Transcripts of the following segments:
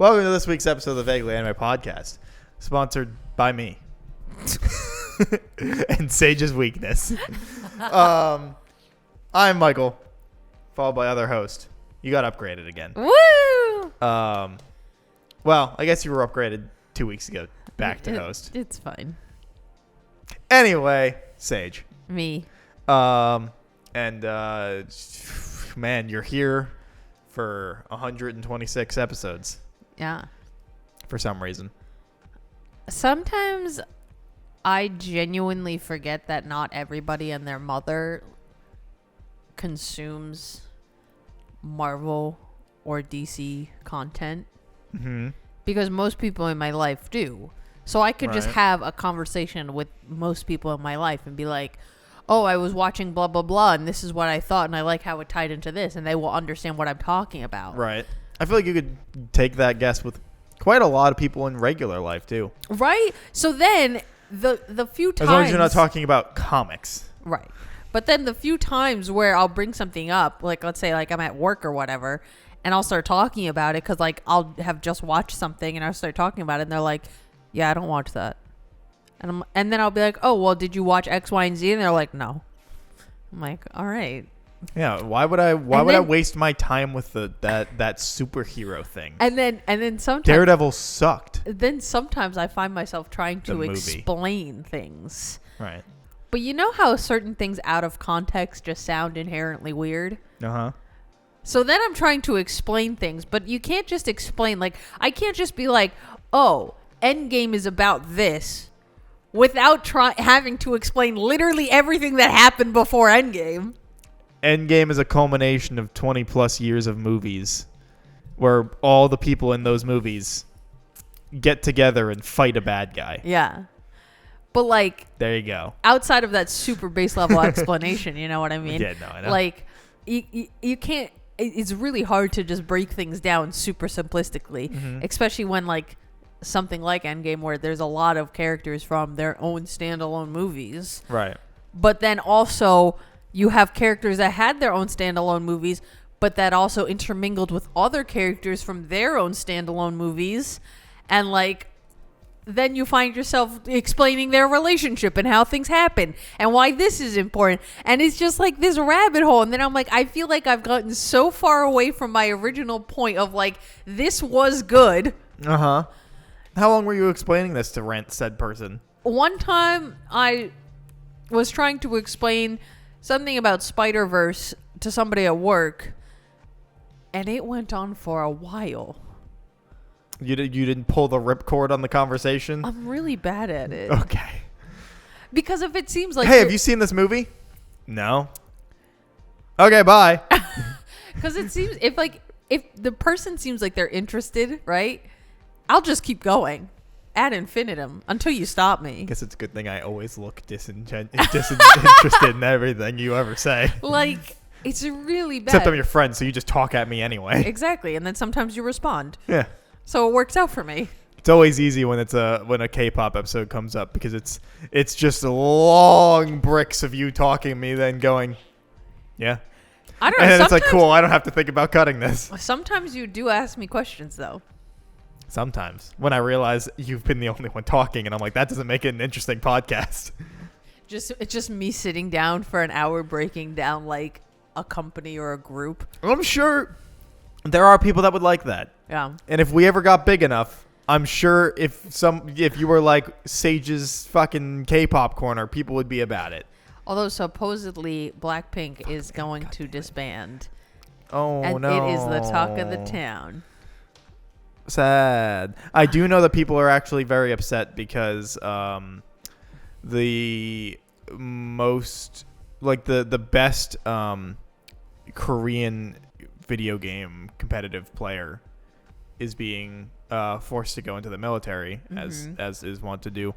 Welcome to this week's episode of the Vaguely Anime Podcast, sponsored by me and Sage's Weakness. I'm Michael, followed by other host. You got upgraded again. Woo! Well, I guess you were upgraded 2 weeks ago back to host. It's fine. Anyway, Sage. Me. Man, you're here for 126 episodes. Yeah. For some reason. Sometimes I genuinely forget that not everybody and their mother consumes Marvel or DC content. Mm-hmm. Because most people in my life do. So I could just have a conversation with most people in my life and be like, oh, I was watching blah, blah, blah, and this is what I thought, and I like how it tied into this, and they will understand what I'm talking about. Right. I feel like you could take that guess with quite a lot of people in regular life, too. Right? So then, the few times... As long as you're not talking about comics. Right. But then the few times where I'll bring something up, like let's say like I'm at work or whatever, and I'll start talking about it because like I'll have just watched something and I'll start talking about it, and they're like, yeah, I don't watch that. And then I'll be like, oh, well, did you watch X, Y, and Z? And they're like, no. I'm like, all right. Yeah, why would I waste my time with that superhero thing? And then sometimes Daredevil sucked. Then sometimes I find myself trying to movie. explain things. Right. But you know how certain things out of context just sound inherently weird? Uh-huh. So then I'm trying to explain things, but you can't just explain, like, I can't just be like, oh, Endgame is about this, without having to explain literally everything that happened before Endgame. Endgame is a culmination of 20 plus years of movies where all the people in those movies get together and fight a bad guy. Yeah. But like, there you go. Outside of that super base level explanation, you know what I mean? Yeah, no, I know. Like, you can't, it's really hard to just break things down super simplistically, especially when like something like Endgame where there's a lot of characters from their own standalone movies. Right. But then also you have characters that had their own standalone movies, but that also intermingled with other characters from their own standalone movies. And like, then you find yourself explaining their relationship and how things happen and why this is important. And it's just like this rabbit hole. And then I'm like, I feel like I've gotten so far away from my original point of like, this was good. Uh-huh. How long were you explaining this to said person? One time I was trying to explain something about Spider-Verse to somebody at work, and it went on for a while. You didn't pull the ripcord on the conversation? I'm really bad at it. Okay. Because if it seems like... Hey, have you seen this movie? No. Okay, bye. Because it seems... If the person seems like they're interested, right? I'll just keep going. Ad infinitum. Until you stop me. I guess it's a good thing I always look disinterested in everything you ever say. Like, it's really bad. Except I'm your friend, so you just talk at me anyway. Exactly. And then sometimes you respond. Yeah. So it works out for me. It's always easy when a K-pop episode comes up because it's just long bricks of you talking to me then going, yeah. I don't know. And it's like, cool, I don't have to think about cutting this. Sometimes you do ask me questions, though. Sometimes. When I realize you've been the only one talking, and I'm like, that doesn't make it an interesting podcast. It's just me sitting down for an hour breaking down, like, a company or a group. I'm sure there are people that would like that. Yeah. And if we ever got big enough, I'm sure if you were like Sage's fucking K-pop corner, people would be about it. Although supposedly Blackpink is going to disband. Oh, and no. it is the talk of the town. Sad. I do know that people are actually very upset because the most, like the best Korean video game competitive player is being forced to go into the military, as is wont to do.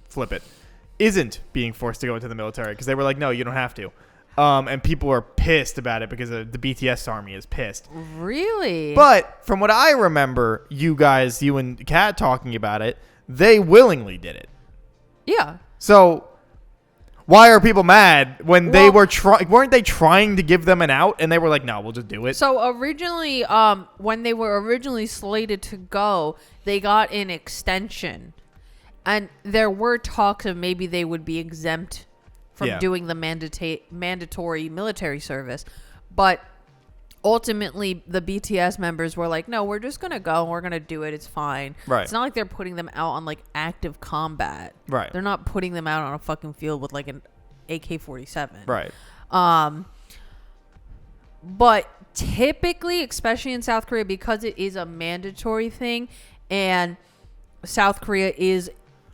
Flip it. Isn't being forced to go into the military because they were like, no, you don't have to. And people are pissed about it because the BTS army is pissed. Really? But from what I remember, you and Kat talking about it, they willingly did it. Yeah. So Why are people mad when they Well- weren't they trying to give them an out and they were like, no, we'll just do it? So originally, when they were originally slated to go, they got an extension, and there were talks of maybe they would be exempt from Yeah. doing the mandatory military service, but ultimately the BTS members were like, no, we're just gonna go and we're gonna do it. It's fine. Right. It's not like they're putting them out on like active combat. Right. They're not putting them out on a fucking field with like an AK-47. Right. But typically, especially in South Korea, because it is a mandatory thing, and South Korea is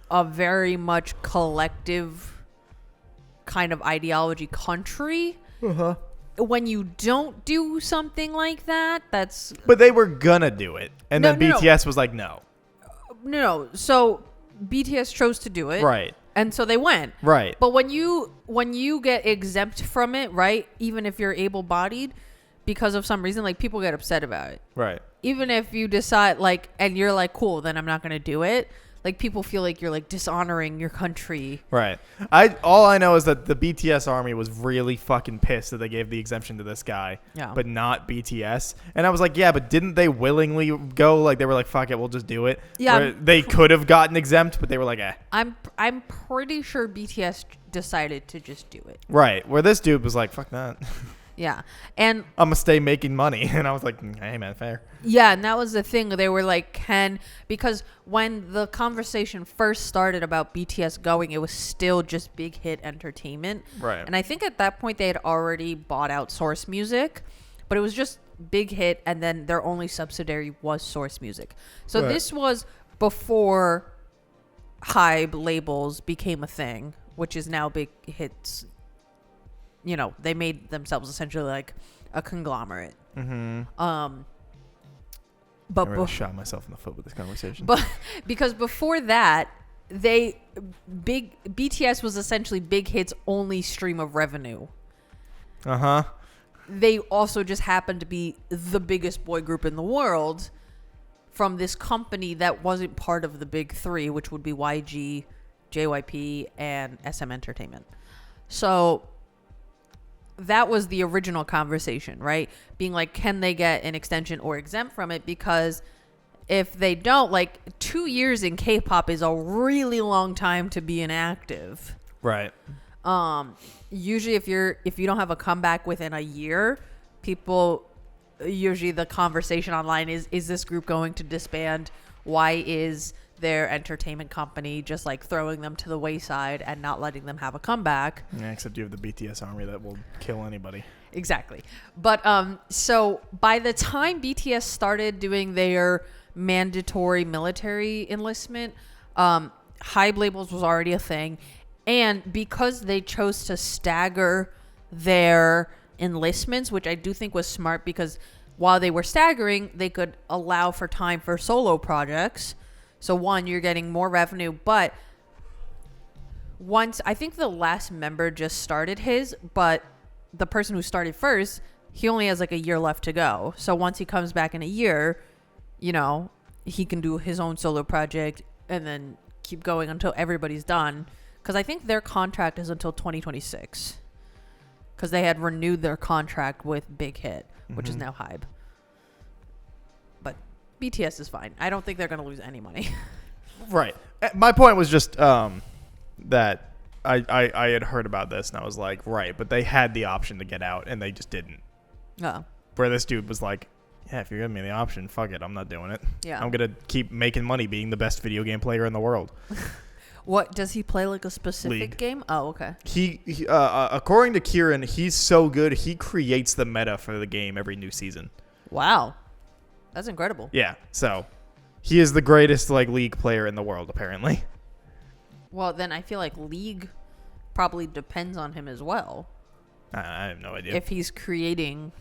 a very much collective kind of ideology country. Uh-huh. When you don't do something like that, that's But they were gonna do it, and No, then no, no. BTS was like, no. no. So BTS chose to do it, Right. and so they went. Right. But when you get exempt from it, right? Even if you're able-bodied, because of some reason, like people get upset about it. Right. Even if you decide like, and you're like, cool, then I'm not gonna do it. Like people feel like you're like dishonoring your country. Right. All I know is that the BTS army was really fucking pissed that they gave the exemption to this guy, Yeah. but not BTS. And I was like, yeah, but didn't they willingly go? Like they were like, fuck it, we'll just do it. Yeah. Where they could have gotten exempt, but they were like, eh. I'm pretty sure BTS decided to just do it. Right. Where this dude was like, fuck that. Yeah. And I'm gonna stay making money. And I was like, hey man, fair. yeah, and that was the thing. They were like, because when the conversation first started about BTS going, it was still just Big Hit Entertainment. Right. And I think at that point they had already bought out Source Music, but it was just Big Hit, and then their only subsidiary was Source Music. So Right. this was before Hybe labels became a thing, which is now Big Hit's. You know, they made themselves essentially like a conglomerate. Mm-hmm. But I really shot myself in the foot with this conversation. But because before that, BTS was essentially Big Hit's only stream of revenue. Uh-huh. They also just happened to be the biggest boy group in the world from this company that wasn't part of the big three, which would be YG, JYP, and SM Entertainment. So that was the original conversation, right? Being like, can they get an extension or exempt from it? Because if they don't, like 2 years in K-pop is a really long time to be inactive. Right. Usually if you don't have a comeback within a year, people usually the conversation online is this group going to disband? Why is their entertainment company just like throwing them to the wayside and not letting them have a comeback? Yeah, except you have the BTS army that will kill anybody. Exactly. But so by the time BTS started doing their mandatory military enlistment, Hybe labels was already a thing. And because they chose to stagger their enlistments, which I do think was smart, because while they were staggering, they could allow for time for solo projects. So one, you're getting more revenue, but once, I think the last member just started his, but the person who started first, he only has like a year left to go. So once he comes back in a year, you know, he can do his own solo project and then keep going until everybody's done. Because I think their contract is until 2026. Because they had renewed their contract with Big Hit, which is now Hybe. But BTS is fine. I don't think they're going to lose any money. Right. My point was just that I had heard about this and I was like, right, but they had the option to get out and they just didn't. Oh. Where this dude was like, yeah, if you're giving me the option, fuck it, I'm not doing it. Yeah. I'm going to keep making money being the best video game player in the world. What, does he play like a specific League. game? Oh, okay. He according to Kieran, he's so good, he creates the meta for the game every new season. Wow. That's incredible. Yeah, so he is the greatest like League player in the world, apparently. Well, then I feel like League probably depends on him as well. I have no idea. If he's creating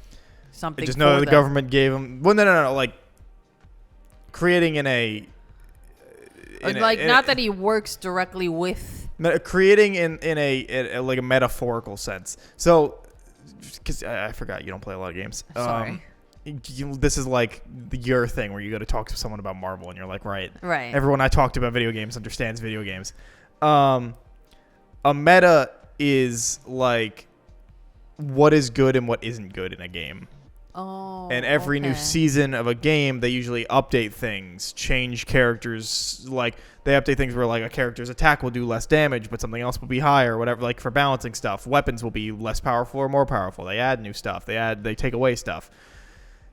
something I just know for the them. government gave him. Well, no. Like creating in a. Not that he works directly with. Creating in a like a metaphorical sense. So, because I forgot you don't play a lot of games. Sorry. This is like your thing where you go to talk to someone about Marvel and you're like, right. Right. Everyone I talked about video games understands video games. A meta is like what is good and what isn't good in a game. Oh. And every new okay. season of a game, they usually update things, change characters. Like they update things where like a character's attack will do less damage, but something else will be higher, or whatever. Like for balancing stuff, weapons will be less powerful or more powerful. They add new stuff. They take away stuff.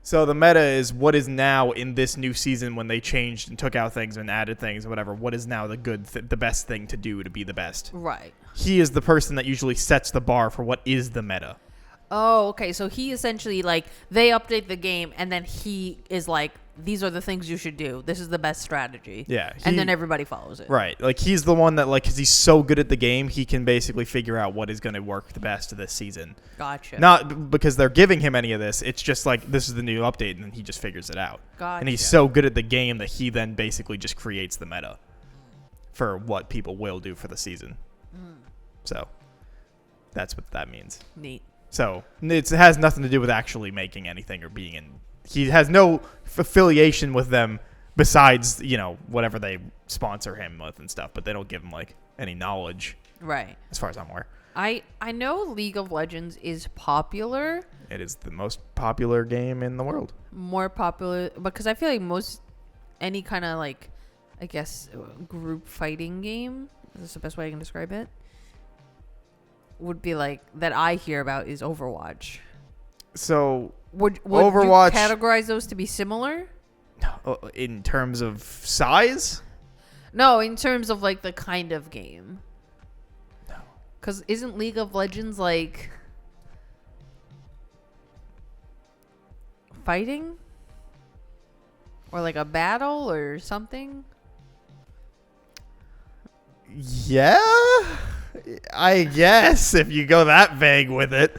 So the meta is what is now in this new season when they changed and took out things and added things and whatever. What is now the the best thing to do to be the best? Right. He is the person that usually sets the bar for what is the meta. Oh, okay. So he essentially like they update the game, and then he is like, "These are the things you should do. This is the best strategy." Yeah, and then everybody follows it. Right. Like he's the one that like because he's so good at the game, he can basically figure out what is going to work the best this season. Gotcha. Not because they're giving him any of this. It's just like this is the new update, and then he just figures it out. Gotcha. And he's so good at the game that he then basically just creates the meta for what people will do for the season. So that's what that means. Neat. So it has nothing to do with actually making anything or being in. He has no affiliation with them besides, whatever they sponsor him with and stuff. But they don't give him like any knowledge, Right. as far as I'm aware. I know League of Legends is popular, It is the most popular game in the world. more popular because I feel like any kind of like, I guess, group fighting game, is this the best way I can describe it, would be like that I hear about is Overwatch. So Would Overwatch- you categorize those to be similar? in terms of size, No, in terms of like the kind of game. No. Because isn't League of Legends like fighting? Or like a battle or something? yeah, I guess if you go that vague with it,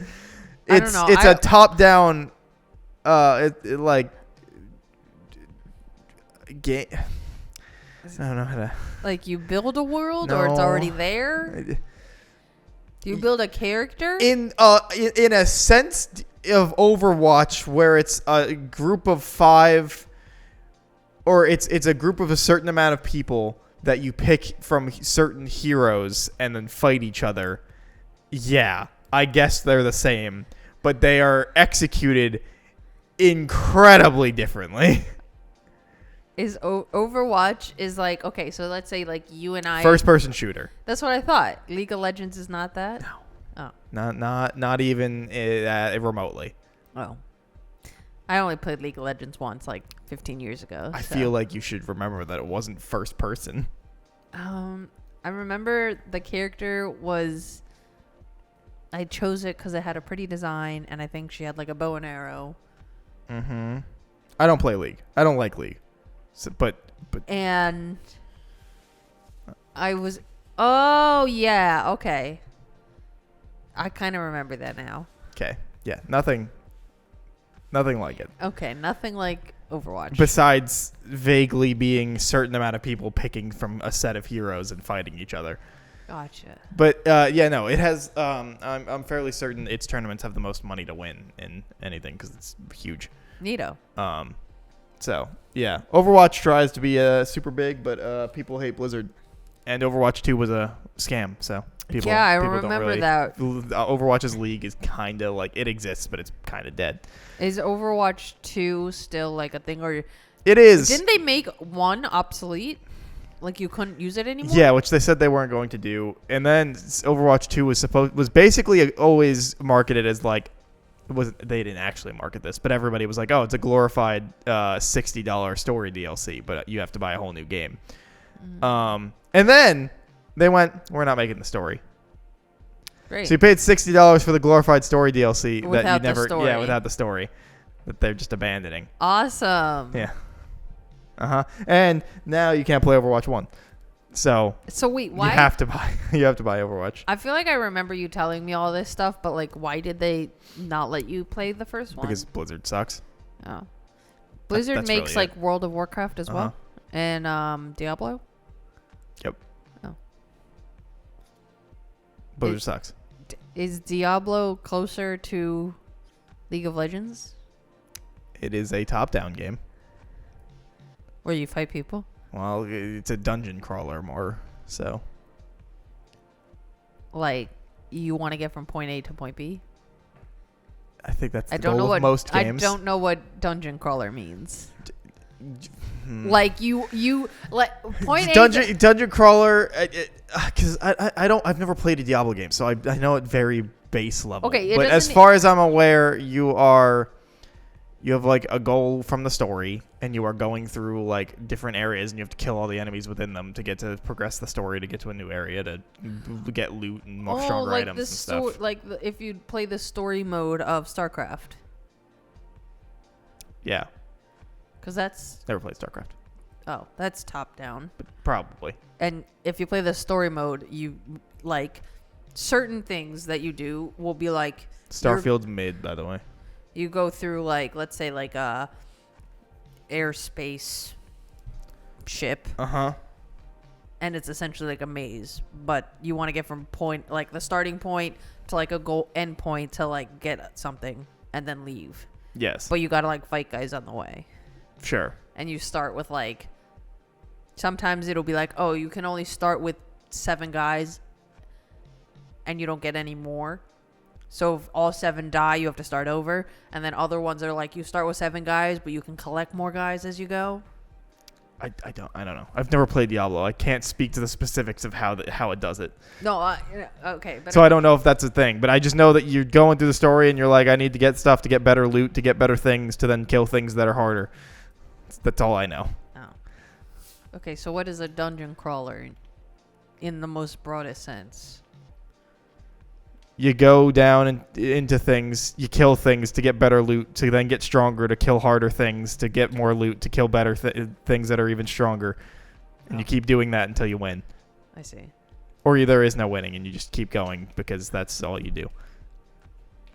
I don't it's know. it's a top-down, like game. I don't know how to. Like you build a world or it's No. already there? Do you build a character? In a sense of Overwatch, where it's a group of 5, or it's a group of a certain amount of people that you pick from certain heroes and then fight each other. Yeah, I guess they're the same, but they are executed incredibly differently. Is Overwatch is like, okay, so let's say like you and I. First person shooter. That's what I thought. League of Legends is not that? No. Oh. Not even remotely. Oh. I only played League of Legends once, like 15 years ago. I so. feel like you should remember that it wasn't first person. I remember the character was. I chose it because it had a pretty design, and I think she had like a bow and arrow. Mm-hmm. I don't play League. I don't like League. So, but And I was. Oh, yeah. Okay. I kind of remember that now. okay, yeah, nothing like it. Okay, nothing like Overwatch. Besides vaguely being a certain amount of people picking from a set of heroes and fighting each other. Gotcha. But yeah, no, it has. I'm fairly certain its tournaments have the most money to win in anything because it's huge. Neato. So yeah, Overwatch tries to be super big, but people hate Blizzard, and Overwatch 2 was a scam. So people, Yeah, I people don't remember really, that. Overwatch's League is kind of like it exists, but it's kind of dead. Is Overwatch 2 still like a thing, or It is. didn't they make 1 obsolete? Like you couldn't use it anymore? Yeah, which they said they weren't going to do, and then Overwatch 2 was basically always marketed as like. They didn't actually market this, but everybody was like, "Oh, it's a glorified $60 story DLC, but you have to buy a whole new game." And then they went, "We're not making the story." Great. So you paid $60 for the glorified story DLC that Without you the never, story. without the story, that they're just abandoning. Awesome. Yeah. And now you can't play Overwatch 1. So So wait, why? you have to buy Overwatch. I feel like I remember you telling me all this stuff, but like, why did they not let you play the first one? Because Blizzard sucks. Oh. Blizzard that's makes really like World of Warcraft as well, and Diablo. Yep. Oh. Blizzard sucks. Is Diablo closer to League of Legends, It is a top-down game. where you fight people? Well, it's a dungeon crawler more, so. Like you want to get from point A to point B. I think that's the I don't goal know of what most games. I don't know what dungeon crawler means. Hmm. Like you like point A. Dungeon crawler, because I've never played a Diablo game, so I know it very base level. Okay, but as far as I'm aware, you have like a goal from the story, and you are going through like different areas, and you have to kill all the enemies within them to get to progress the story to get to a new area to get loot and more stronger like items and stuff. if you play the story mode of StarCraft, Yeah, because that's never played StarCraft, that's top down. but probably. And if you play the story mode, you like certain things that you do will be like Starfield's mid, by the way. you go through like let's say like a airspace ship, and it's essentially like a maze, but you want to get from point like the starting point to like a goal end point to like get something and then leave. Yes. But you gotta like fight guys on the way. Sure. And you start with like sometimes it'll be like, oh, you can only start with 7 guys and you don't get any more. So if all 7 die, you have to start over. And then other ones are like you start with 7 guys, but you can collect more guys as you go. I don't know. I've never played Diablo. I can't speak to the specifics of how it does it. No, okay. But So I don't know if that's a thing, but I just know that you're going through the story and you're like, I need to get stuff to get better loot, to get better things, to then kill things that are harder. That's all I know. Oh. Okay, so what is a dungeon crawler in the most broadest sense? You go down into things, you kill things to get better loot, to then get stronger, to kill harder things, to get more loot, to kill better things that are even stronger. And you keep doing that until you win. I see. Or there is no winning and you just keep going because that's all you do.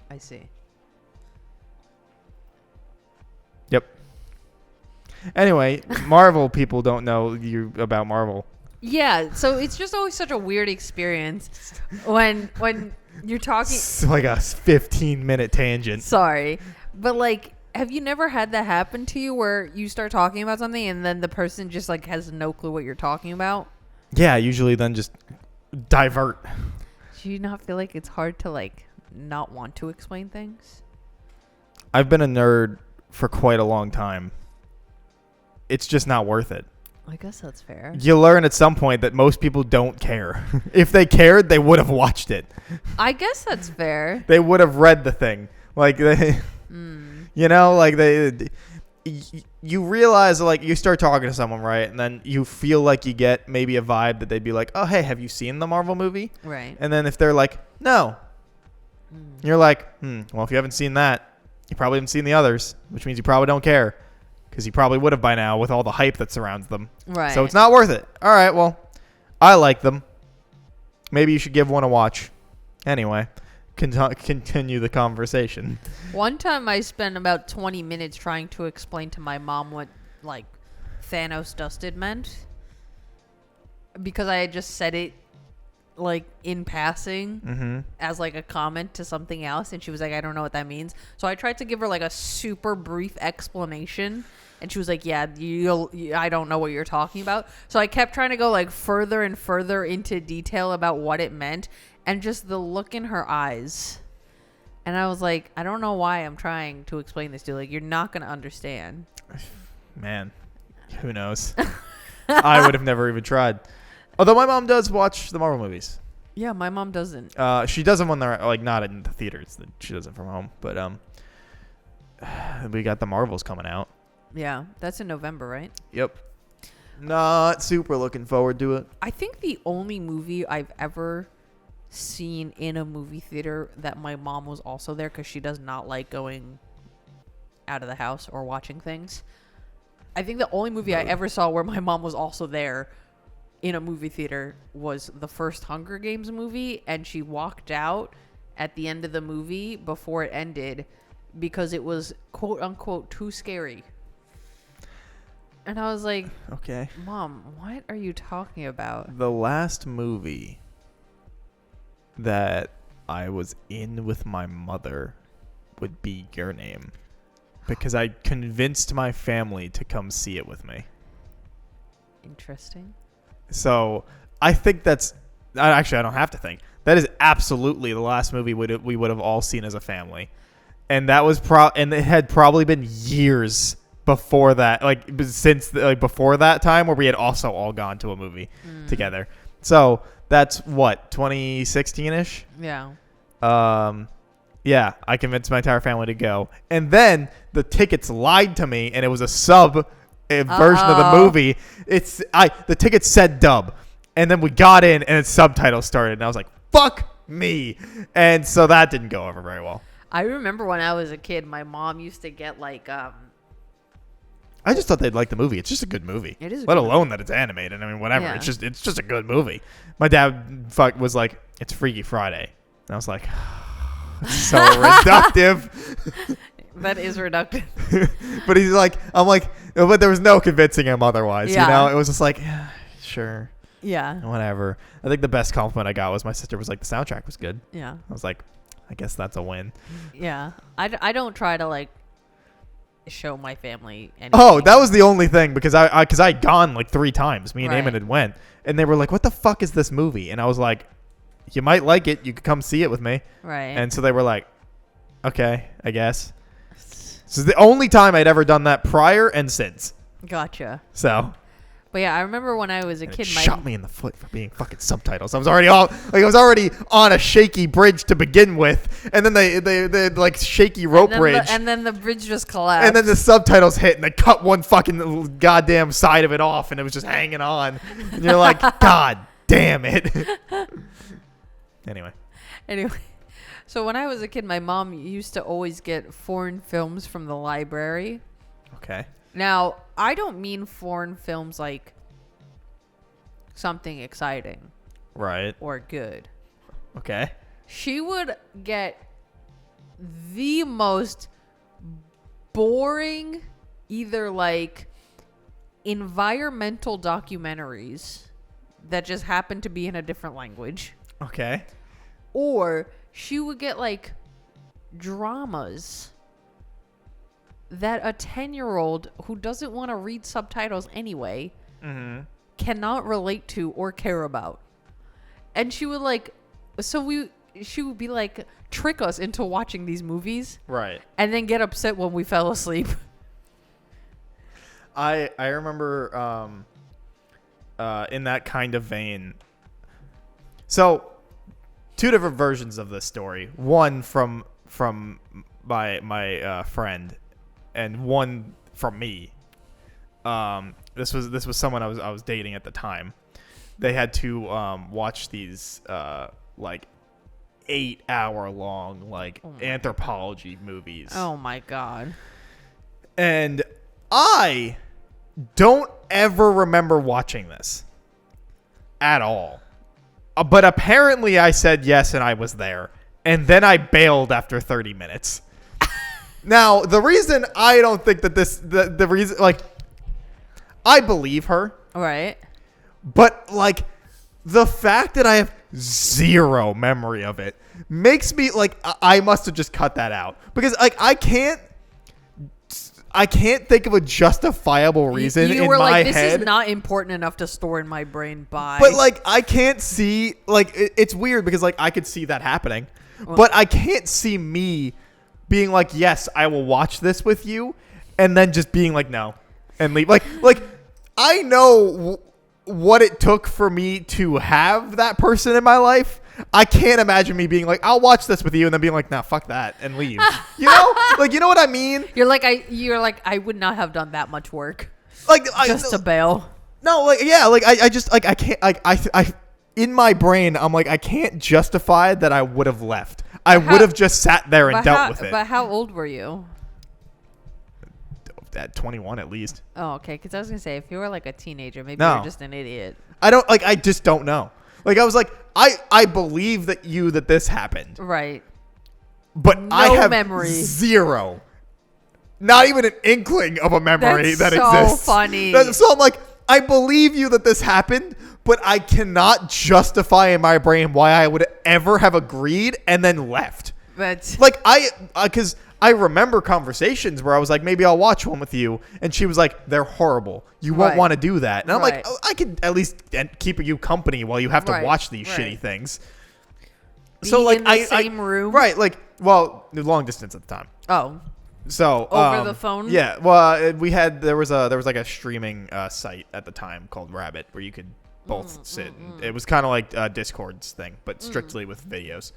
I see. Yep. Anyway, Marvel people don't know you about Marvel. Yeah, so it's just always such a weird experience when you're talking. It's like a 15-minute tangent. Sorry, but like, have you never had that happen to you where you start talking about something and then the person just like has no clue what you're talking about? Yeah, usually then just divert. Do you not feel like it's hard to like not want to explain things? I've been a nerd for quite a long time. It's just not worth it. I guess that's fair. You learn at some point that most people don't care. If they cared, they would have watched it. I guess that's fair. They would have read the thing. Like they, you know, like you realize, like, you start talking to someone, right? And then you feel like you get maybe a vibe that they'd be like, oh, hey, have you seen the Marvel movie? Right. And then if they're like, no, you're like, well, if you haven't seen that, you probably haven't seen the others, which means you probably don't care. Because you probably would have by now with all the hype that surrounds them. Right. So it's not worth it. All right, well, I like them. Maybe you should give one a watch. Anyway, continue the conversation. One time I spent about 20 minutes trying to explain to my mom what, like, Thanos dusted meant. Because I had just said it, like, in passing as, like, a comment to something else. And she was like, I don't know what that means. So I tried to give her, like, a super brief explanation. And she was like, yeah, I don't know what you're talking about. So I kept trying to go, like, further and further into detail about what it meant. And just the look in her eyes. And I was like, I don't know why I'm trying to explain this to you. Like, you're not going to understand. Man, who knows? I would have never even tried. Although my mom does watch the Marvel movies. Yeah, my mom doesn't. She does them when they're, like, not in the theaters. She does it from home. But we got the Marvels coming out. Yeah, that's in November, right? Yep. Not super looking forward to it. I think the only movie I've ever seen in a movie theater that my mom was also there, because she does not like going out of the house or watching things. I think the only movie I ever saw where my mom was also there in a movie theater was the first Hunger Games movie, and she walked out at the end of the movie before it ended because it was quote unquote too scary. And I was like, Okay. Mom, what are you talking about? The last movie that I was in with my mother would be Your Name, because I convinced my family to come see it with me. Interesting. So I think actually, I don't have to think. That is absolutely the last movie we would have all seen as a family, and that was and it had probably been years before that, like since like before that time where we had also all gone to a movie together. So that's what 2016ish. Yeah. Yeah, I convinced my entire family to go, and then the tickets lied to me, and it was a sub version of the movie. The ticket said dub, and then we got in, and its subtitles started, and I was like, "Fuck me!" And so that didn't go over very well. I remember when I was a kid, my mom used to get like I just thought they'd like the movie. It's just a good movie. It is a Let good alone that it's animated. I mean, whatever. Yeah. It's just a good movie. My dad was like, "It's Freaky Friday," and I was like, so reductive. That is reductive. But he's like, I'm like, but there was no convincing him otherwise. Yeah. You know, it was just like, yeah, sure, Yeah. whatever. I think the best compliment I got was my sister was like, the soundtrack was good. Yeah. I was like, I guess that's a win. Yeah. I don't try to like show my family anything. Oh, that was the only thing because I'd gone like 3 times. Me and Right. Eamon had went, and they were like, "What the fuck is this movie?" And I was like, "You might like it. You could come see it with me." Right. And so they were like, "Okay, I guess." So it's the only time I'd ever done that prior and since. Gotcha. So. But yeah, I remember when I was a And kid, it shot me in the foot for being fucking subtitles. I was already on a shaky bridge to begin with, and then they like shaky rope bridge, and then the bridge just collapsed. and then the subtitles hit, and they cut one fucking goddamn side of it off, and it was just hanging on. And you're like, God damn it. Anyway, so when I was a kid, my mom used to always get foreign films from the library. Okay. Now, I don't mean foreign films like something exciting Right. or good. Okay. She would get the most boring, either like environmental documentaries that just happen to be in a different language, Okay. or she would get like dramas that a 10-year-old who doesn't want to read subtitles anyway cannot relate to or care about. And she would like, she would be like, trick us into watching these movies Right. and then get upset when we fell asleep. I remember in that kind of vein. So, 2 different versions of this story. One from my friend, and one from me. This was someone I was dating at the time. They had to watch these like 8-hour long like anthropology movies. Oh my God. And I don't ever remember watching this at all. But apparently I said yes and I was there. And then I bailed after 30 minutes. Now, the reason I don't think that the reason, like, I believe her. Right. But, like, the fact that I have zero memory of it makes me, like, I must have just cut that out. Because, like, I can't think of a justifiable reason you in were my like, this head. is not important enough to store in my brain. Bye. But, like, I can't see, like, it's weird because, like, I could see that happening. But I can't see me being like, yes, I will watch this with you, and then just being like, no, and leave. Like I know what it took for me to have that person in my life. I can't imagine me being like, I'll watch this with you, and then being like, nah, fuck that, and leave. You know? Like, you know what I mean? You're like, I would not have done that much work Like, just to bail. No, like, yeah, like, I just, like, I can't, like, I in my brain, I'm like, I can't justify that I would have left. I would have just sat there and dealt with it. But how old were you? At 21 at least. Oh, okay. Because I was gonna say, if you were like a teenager, maybe No. you're just an idiot. I just don't know. Like, I was like, I believe that this happened, Right. but I No have memory. zero. Not even an inkling of a memory That's that so exists. funny. So I'm like, I believe you that this happened, but I cannot justify in my brain why I would ever have agreed and then left. But Like, because I remember conversations where I was like, maybe I'll watch one with you. And she was like, they're horrible. You won't Right. want to do that. And I'm like, Right. oh, I could at least keep you company while you have to Right, watch these right. shitty things. Being in the same room? Right, like, well, long distance at the time. Oh. So Over the phone? Yeah, well, there was like a streaming site at the time called Rabbit where you could both sit. It was kind of like Discord's thing, but strictly with videos.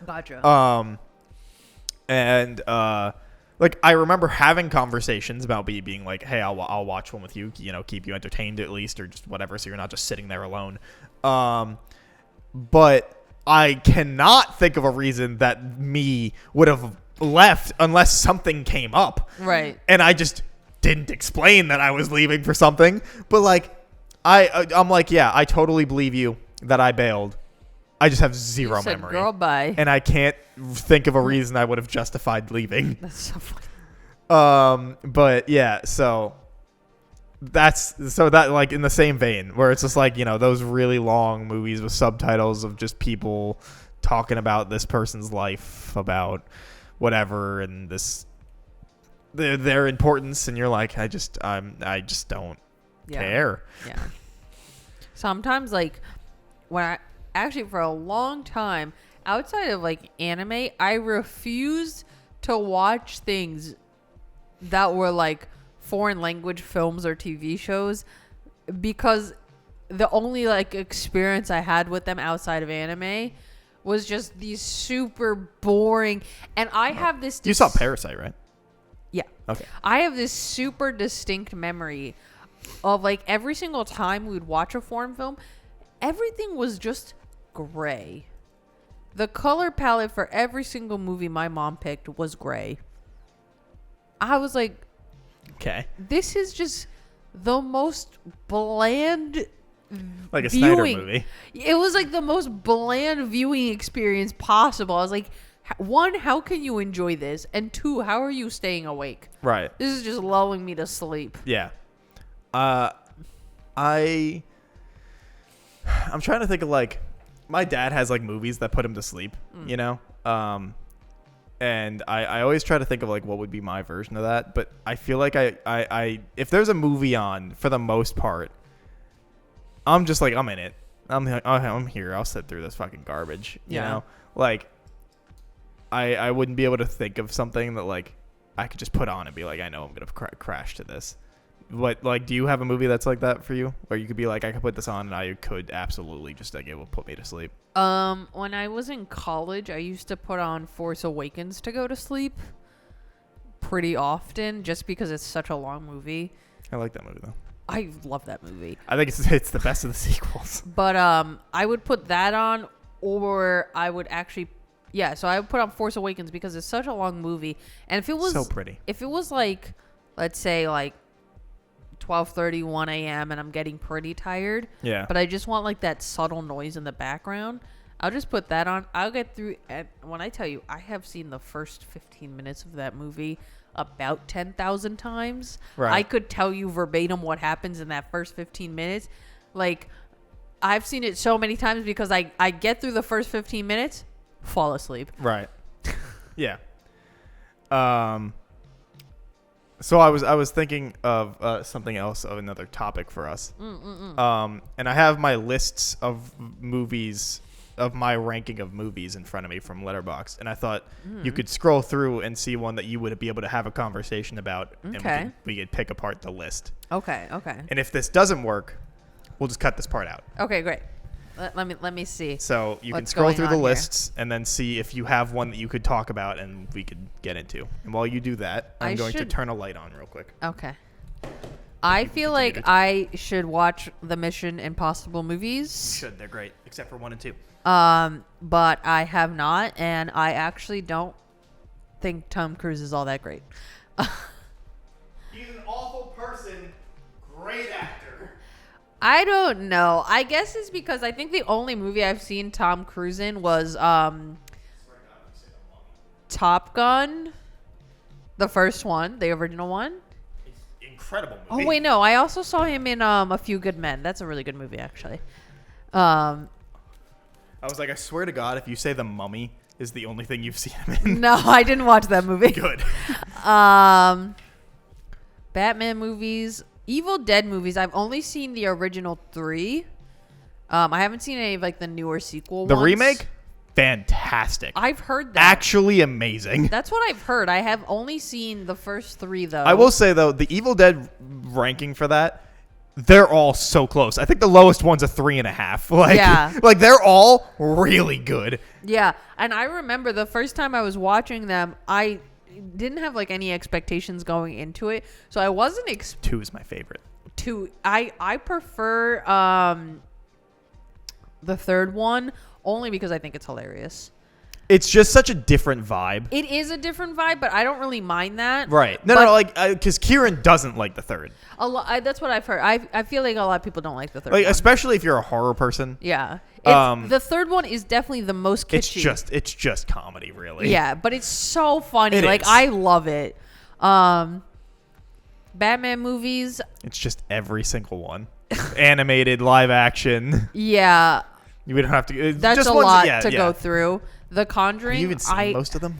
Gotcha. And like I remember having conversations about being like, hey, I'll watch one with you, keep you entertained at least, or just whatever, so you're not just sitting there alone. But I cannot think of a reason that me would have left unless something came up. Right. And I just didn't explain that I was leaving for something. But like, I'm like, yeah, I totally believe you that I bailed. I just have zero You said, memory. girl, bye. And I can't think of a reason I would have justified leaving. That's so funny. But yeah, so that like in the same vein where it's just like, those really long movies with subtitles of just people talking about this person's life, about whatever, and their importance, and you're like, I just don't care. Yeah. Sometimes, like, when I actually for a long time outside of like anime, I refused to watch things that were like foreign language films or TV shows because the only like experience I had with them outside of anime was just these super boring. And I have this. You saw Parasite, right? Yeah. Okay. I have this super distinct memory of like every single time we would watch a foreign film, everything was just gray. The color palette for every single movie my mom picked was gray. I was like, okay, this is just the most bland like a viewing. Snyder movie. It was like the most bland viewing experience possible. I was like, one, how can you enjoy this? And two, how are you staying awake? Right. This is just lulling me to sleep. Yeah. I'm trying to think of like, my dad has like movies that put him to sleep, and I always try to think of like what would be my version of that. But I feel like I if there's a movie on, for the most part, I'm just like, I'm in it. I'm here. I'll sit through this fucking garbage. You know, like I wouldn't be able to think of something that like I could just put on and be like, I know I'm gonna crash to this. What, like, do you have a movie that's like that for you, where you could be like, I could put this on and I could absolutely just like, it will put me to sleep? When I was in college, I used to put on Force Awakens to go to sleep pretty often, just because it's such a long movie. I like that movie though. I love that movie. I think it's the best of the sequels. But I would put that on, or I would actually, so I would put on Force Awakens because it's such a long movie, and if it was so pretty, if it was like, let's say like 12:30, 1 a.m. and I'm getting pretty tired, but I just want like that subtle noise in the background, I'll just put that on. I'll get through. And when I tell you, I have seen the first 15 minutes of that movie about 10,000 times. Right. I could tell you verbatim what happens in that first 15 minutes. Like, I've seen it so many times because I get through the first 15 minutes, fall asleep. Right. Yeah. So I was thinking of something else, of another topic for us. And I have my lists of movies, of my ranking of movies in front of me from Letterboxd, and I thought you could scroll through and see one that you would be able to have a conversation about, and we could pick apart the list. Okay. And if this doesn't work, we'll just cut this part out. Okay, great. Let me see. So you can scroll through the lists and then see if you have one that you could talk about and we could get into. And while you do that, I'm going to turn a light on real quick. Okay. I feel like I should watch the Mission Impossible movies. You should. They're great, except for 1 and 2. But I have not, and I actually don't think Tom Cruise is all that great. He's an awful person, great actor. I don't know. I guess it's because I think the only movie I've seen Tom Cruise in was Top Gun. The first one, the original one. Incredible movie. Oh, wait, no. I also saw him in A Few Good Men. That's a really good movie, actually. I was like, I swear to God, if you say The Mummy is the only thing you've seen him in. No, I didn't watch that movie. Good. Batman movies. Evil Dead movies, I've only seen the original 3. I haven't seen any of like the newer sequel ones. The remake? fantastic. I've heard that. Actually amazing. That's what I've heard. I have only seen the first 3 though. I will say though, the Evil Dead ranking for that, they're all so close. I think the lowest one's a 3.5. Like, Yeah. like they're all really good. Yeah, and I remember the first time I was watching them, I didn't have like any expectations going into it, so I wasn't 2 is my favorite. I prefer the third one only because I think it's hilarious. It's just such a different vibe. It is a different vibe, but I don't really mind that. Right. No, like, because Kieran doesn't like the third. That's what I've heard. I feel like a lot of people don't like the third Like, one. especially if you're a horror person. Yeah. Um, The third one is definitely the most kitschy. It's just comedy, really. Yeah, but it's so funny. It Like, is. I love it. Batman movies, It's just every single one. Animated, live action. yeah, We don't have to. that's just a ones, lot yeah, to yeah. go through. The Conjuring, Have you even seen most of them?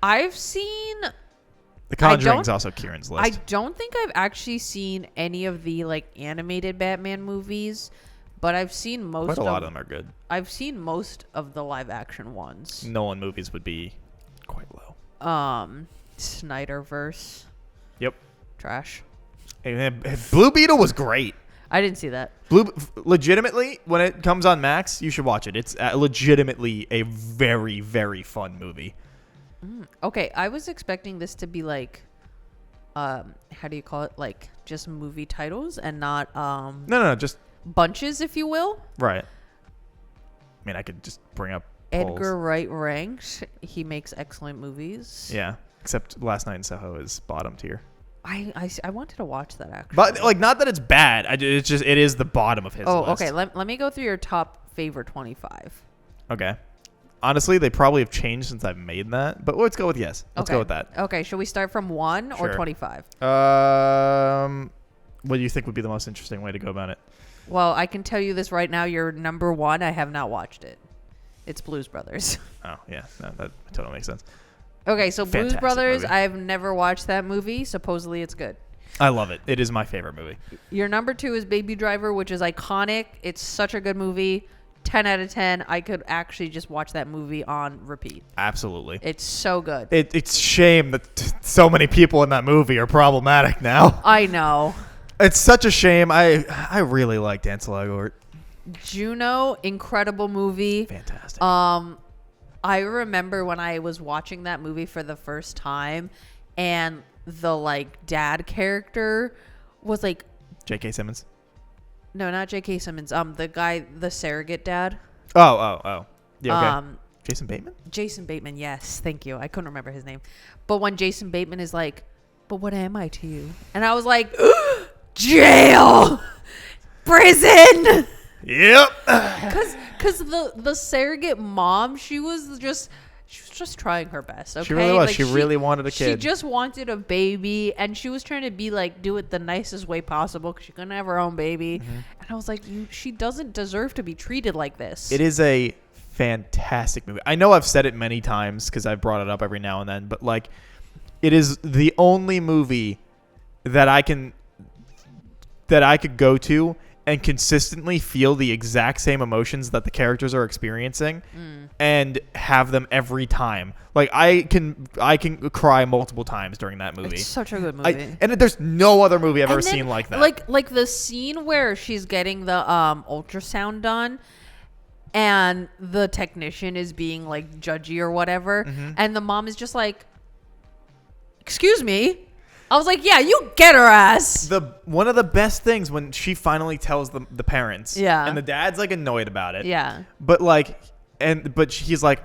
I've seen. The Conjuring's also Kieran's list. I don't think I've actually seen any of the like animated Batman movies, but I've seen most. Quite a lot of them are good. I've seen most of the live action ones. Nolan movies would be quite low. Snyderverse, Yep. trash. And Blue Beetle was great. I didn't see that. Legitimately, when it comes on Max, you should watch it. It's legitimately a very, very fun movie. Okay, I was expecting this to be like, how do you call it? Like just movie titles and not No, just bunches, if you will. right. I mean, I could just bring up Edgar polls. Wright ranked. He makes excellent movies. Yeah, except Last Night in Soho is bottom tier. I wanted to watch that actually. But like, not that it's bad. It's just it is the bottom of his list. okay. Let me go through your top favorite 25. Okay. Honestly, they probably have changed since I've made that. But let's go with yes. Let's go with that. Okay, should we start from 1 or Sure. 25? What do you think would be the most interesting way to go about it? Well, I can tell you this right now. Your number 1, I have not watched it. It's Blues Brothers. Oh yeah, no, that totally makes sense. Okay, so Blues Fantastic Brothers, movie. I've never watched that movie. Supposedly it's good. I love it. It is my favorite movie. Your number 2 is Baby Driver, which is iconic. It's such a good movie. 10 out of 10. I could actually just watch that movie on repeat. Absolutely. It's so good. It's shame that so many people in that movie are problematic now. I know. It's such a shame. I really liked Ansel Elgort. Juno, incredible movie. Fantastic. I remember when I was watching that movie for the first time and the like dad character was like, J.K. Simmons. no, not J.K. Simmons. The guy, the surrogate dad. Oh. Yeah, okay. Jason Bateman? Jason Bateman. Yes. Thank you. I couldn't remember his name. But when Jason Bateman is like, but what am I to you? And I was like, jail, prison. Yep. Cause the surrogate mom, she was just trying her best. Okay, She really was. Like, She really wanted a She kid. just wanted a baby, and she was trying to be like do it the nicest way possible because she couldn't have her own baby. And I was like, she doesn't deserve to be treated like this. It is a fantastic movie. I know I've said it many times because I've brought it up every now and then, but like, it is the only movie that I could go to and consistently feel the exact same emotions that the characters are experiencing and have them every time. Like I can cry multiple times during that movie. It's such a good movie. And there's no other movie I've ever And then, seen like that. Like the scene where she's getting the ultrasound done and the technician is being like judgy or whatever, and the mom is just like, excuse me. I was like, yeah, you get her ass. One of the best things when she finally tells the parents. Yeah. And the dad's like annoyed about it. Yeah. But like, but he's like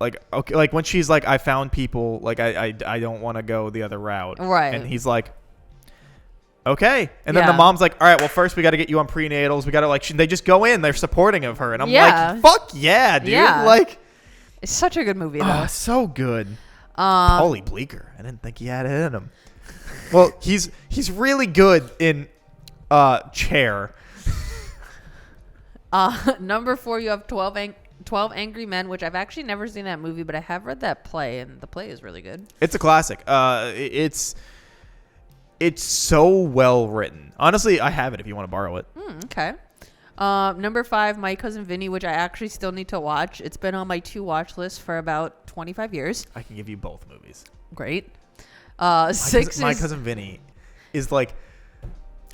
okay, like when she's like, I found people, like I don't want to go the other route. Right. And he's like, okay. And then the Yeah. mom's like, all right, well, first we got to get you on prenatals. We got to like, they just go in. They're supporting of her. And I'm Yeah. like, fuck yeah, dude. Yeah. Like, It's such a good movie though. oh, so good. Paulie Bleeker. I didn't think he had it in him. Well, he's really good in Chair. Number 4, you have 12 Angry Men, which I've actually never seen that movie, but I have read that play, and the play is really good. It's a classic. It's so well written. Honestly, I have it if you want to borrow it. Okay. Number 5, My Cousin Vinny, which I actually still need to watch. It's been on my to watch list for about 25 years. I can give you both movies. Great. My 6 My is Cousin Vinny is like,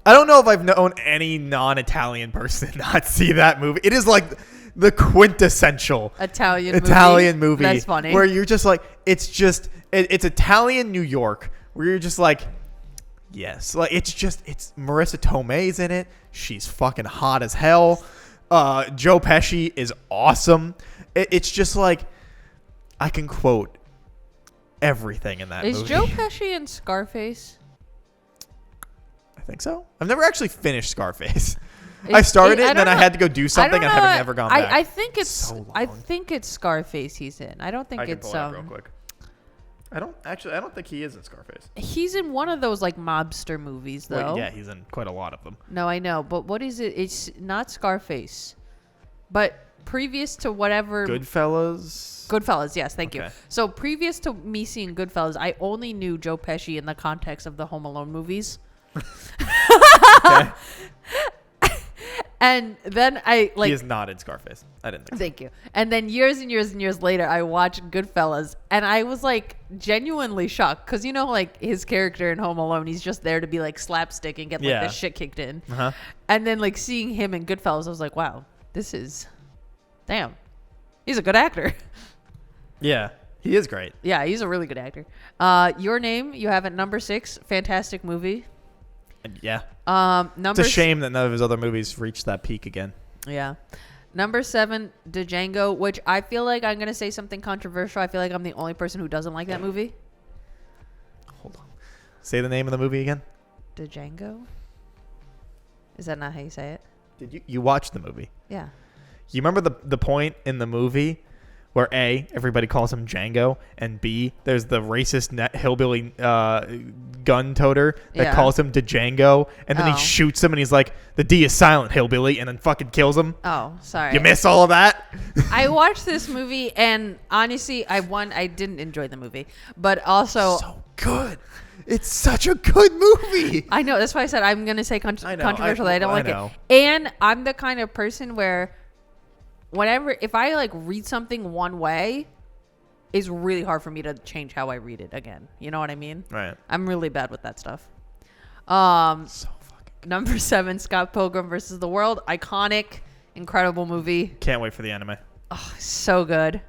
I don't know if I've known any non-Italian person not see that movie. It is like the quintessential Italian movie. That's funny. Where you're just like, it's Italian New York, where you're just like, yes. Like, it's Marissa Tomei's in it. She's fucking hot as hell. Joe Pesci is awesome. It's just like, I can quote everything in that movie. Is Joe Pesci in Scarface? I think so. I've never actually finished Scarface. I started it and then I had to go do something and have never gone back. I think it's So I long. think it's Scarface he's in. I don't think I can it's pull it up real quick. I don't think he is in Scarface. He's in one of those like mobster movies though. Wait, yeah, he's in quite a lot of them. No, I know, but what is it? It's not Scarface. But previous to whatever Goodfellas, yes, thank you. Okay. So previous to me seeing Goodfellas, I only knew Joe Pesci in the context of the Home Alone movies. Okay. And then I like He is not in Scarface. I didn't think so. Thank you. And then years and years and years later, I watched Goodfellas, and I was like genuinely shocked because you know, like his character in Home Alone, he's just there to be like slapstick and get like Yeah. the shit kicked in. Uh-huh. And then like seeing him in Goodfellas, I was like, wow, damn, he's a good actor. Yeah, he is great. Yeah, he's a really good actor. Your Name, you have at number 6, fantastic movie. And yeah. Number It's a shame that none of his other movies reached that peak again. Yeah. Number 7, Django, which I feel like I'm going to say something controversial. I feel like I'm the only person who doesn't like that movie. Hold on. Say the name of the movie again. Django? Is that not how you say it? Did you watch the movie? Yeah. You remember the point in the movie where A, everybody calls him Django, and B, there's the racist hillbilly gun toter that Yeah. calls him Django, and then Oh. he shoots him, and he's like, the D is silent, hillbilly, and then fucking kills him. Oh, sorry. You miss all of that? I watched this movie, and honestly, I didn't enjoy the movie. But also, So good. It's such a good movie. I know. That's why I said I'm going to say I know, controversial. I don't I like know. it. And I'm the kind of person where if I like read something one way, it's really hard for me to change how I read it again. You know what I mean? Right. I'm really bad with that stuff. So fucking good. Number 7, Scott Pilgrim versus the World. Iconic, incredible movie. Can't wait for the anime. So good.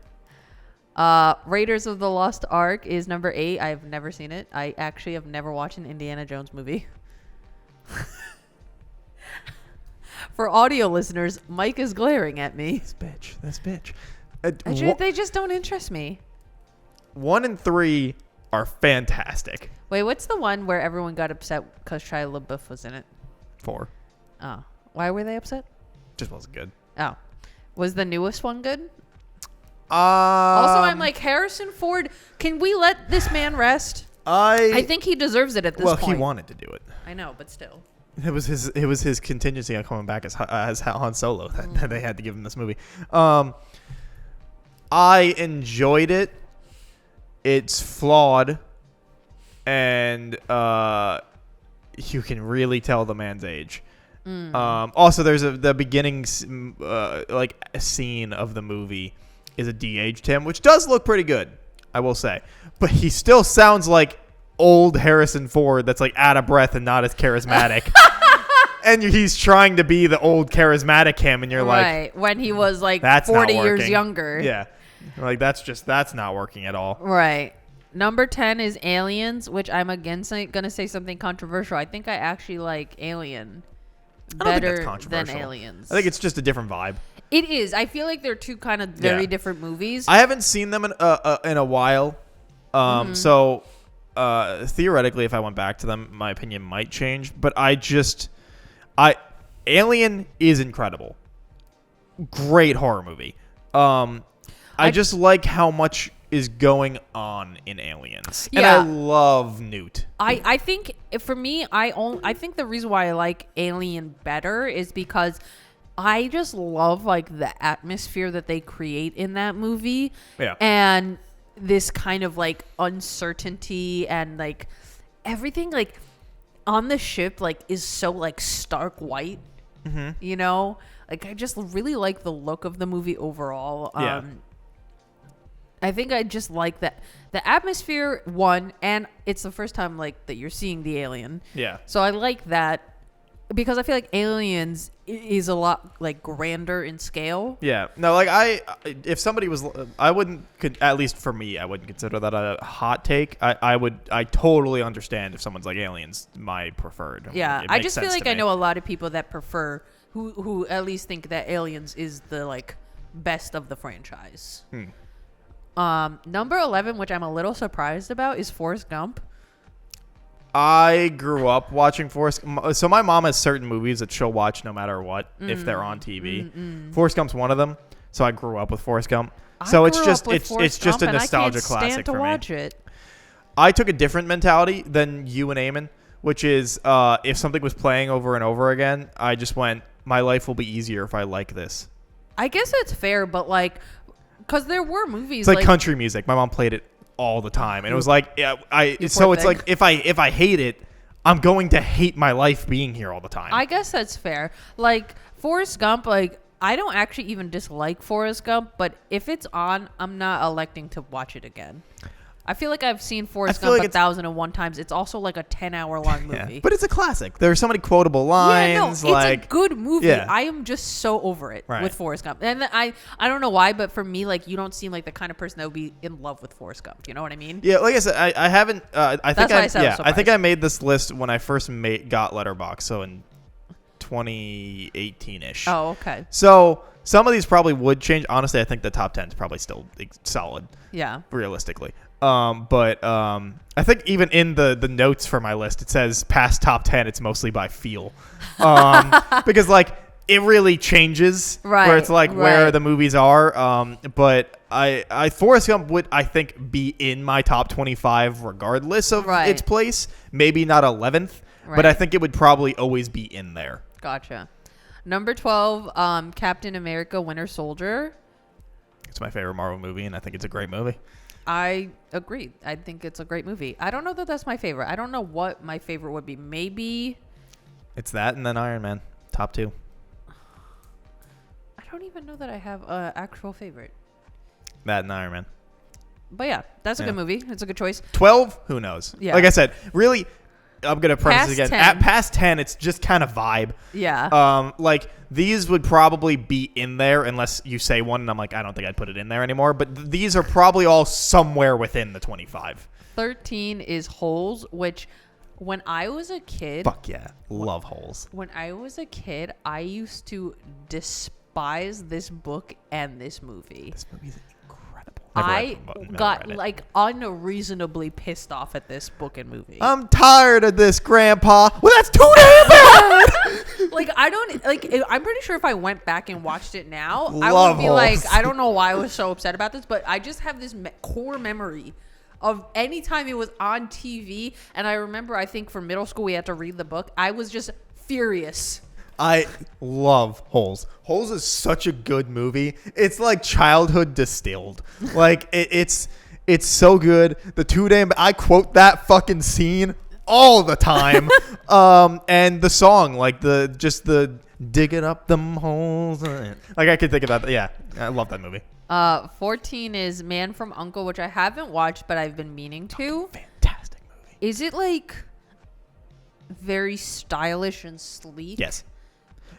Raiders of the Lost Ark is number 8. I've never seen it. I actually have never watched an Indiana Jones movie. For audio listeners, Mike is glaring at me. This bitch. They just don't interest me. 1 and 3 are fantastic. Wait, what's the one where everyone got upset because Shia LaBeouf was in it? 4 Oh. Why were they upset? just wasn't good. Oh. Was the newest one good? Also, I'm like, Harrison Ford, can we let this man rest? I think he deserves it at this point. He wanted to do it. I know, but still. It was his contingency on coming back as Han Solo that they had to give him this movie. I enjoyed it. It's flawed, and you can really tell the man's age. Also, there's the beginning like a scene of the movie is a de-aged him, which does look pretty good, I will say. But he still sounds like old Harrison Ford that's like out of breath and not as charismatic. And he's trying to be the old charismatic him, and you're Right, when he was like that's 40 not years working. younger. Yeah. Like that's not working at all. Right. Number 10 is Aliens, which I'm again going to say something controversial. I think I actually like Alien I don't think better that's controversial. than Aliens. I think it's just a different vibe. It is. I feel like they're two kind of very Yeah. different movies. I haven't seen them in a while. So theoretically, if I went back to them, my opinion might change. But Alien is incredible. Great horror movie. I just like how much is going on in Aliens. And Yeah. I love Newt. I think for me, I think the reason why I like Alien better is because I just love like the atmosphere that they create in that movie. Yeah. And this kind of like uncertainty and like everything like on the ship like is so like stark white. You know, Like, I just really like the look of the movie overall. Yeah. I think I just like that the atmosphere, one, and it's the first time like that you're seeing the alien. Yeah. So I like that because I feel like Aliens is a lot like grander in scale. Yeah. No, like if somebody was, I wouldn't, at least for me, I wouldn't consider that a hot take. I totally understand if someone's like Aliens, my preferred. Yeah. It I makes just feel sense like to I me. know a lot of people that prefer who at least think that Aliens is the like best of the franchise. Number 11, which I'm a little surprised about, is Forrest Gump. I grew up watching Forrest. So my mom has certain movies that she'll watch no matter what if they're on TV. Forrest Gump's one of them. So I grew up with Forrest Gump. So it's just it's just a nostalgia classic for me. Watch it. I took a different mentality than you and Eamon, which is if something was playing over and over again, I just went, my life will be easier if I like this. I guess that's fair, but like, because there were movies It's like country music. My mom played it all the time, and it was like, so it's like if I hate it, I'm going to hate my life being here all the time. I guess that's fair. Like Forrest Gump, like I don't actually even dislike Forrest Gump, but if it's on, I'm not electing to watch it again. I feel like I've seen Forrest Gump 1,001 times. It's also like a 10-hour-long movie. Yeah, but it's a classic. There are so many quotable lines. Yeah, no, it's a good movie. Yeah. I am just so over it with Forrest Gump. And I don't know why, but for me, like, you don't seem like the kind of person that would be in love with Forrest Gump. You know what I mean? Yeah, like I said, I haven't. I think I think I I made this list when I first got Letterboxd, so in 2018-ish. Oh, okay. So some of these probably would change. Honestly, I think the top 10 is probably still solid. Yeah. Realistically. But I think even in the notes for my list, it says past top 10, it's mostly by feel. Because like it really changes where it's like where the movies are. But Forrest Gump would, I think, be in my top 25 regardless of its place. Maybe not 11th, but I think it would probably always be in there. Gotcha. Number 12, Captain America: Winter Soldier. It's my favorite Marvel movie, and I think it's a great movie. I agree. I think it's a great movie. I don't know that that's my favorite. I don't know what my favorite would be. Maybe it's that and then Iron Man. Top 2. I don't even know that I have an actual favorite. That and Iron Man. But yeah, that's a good movie. It's a good choice. 12? Who knows? Yeah. Like I said, really, I'm going to preface again. 10. At past 10, it's just kind of vibe. Yeah. Like, these would probably be in there unless you say one, and I'm like, I don't think I'd put it in there anymore. But these are probably all somewhere within the 25. 13 is Holes, which when I was a kid... Fuck yeah. Love Holes. When I was a kid, I used to despise this book and this movie. This movie's incredible. I got like unreasonably pissed off at this book and movie. I'm tired of this, Grandpa. Well, that's too damn bad. Like I don't like. I'm pretty sure if I went back and watched it now, I Love would be Holes. like, I don't know why I was so upset about this, but I just have this core memory of any time it was on TV, and I remember I think for middle school we had to read the book. I was just furious. I love Holes. Holes is such a good movie. It's like childhood distilled. Like it's so good. I quote that fucking scene all the time. And the song, like the digging up them holes. Like I could think about that. Yeah, I love that movie. 14 is Man from U.N.C.L.E., which I haven't watched, but I've been meaning to. Fantastic movie. Is it like very stylish and sleek? Yes.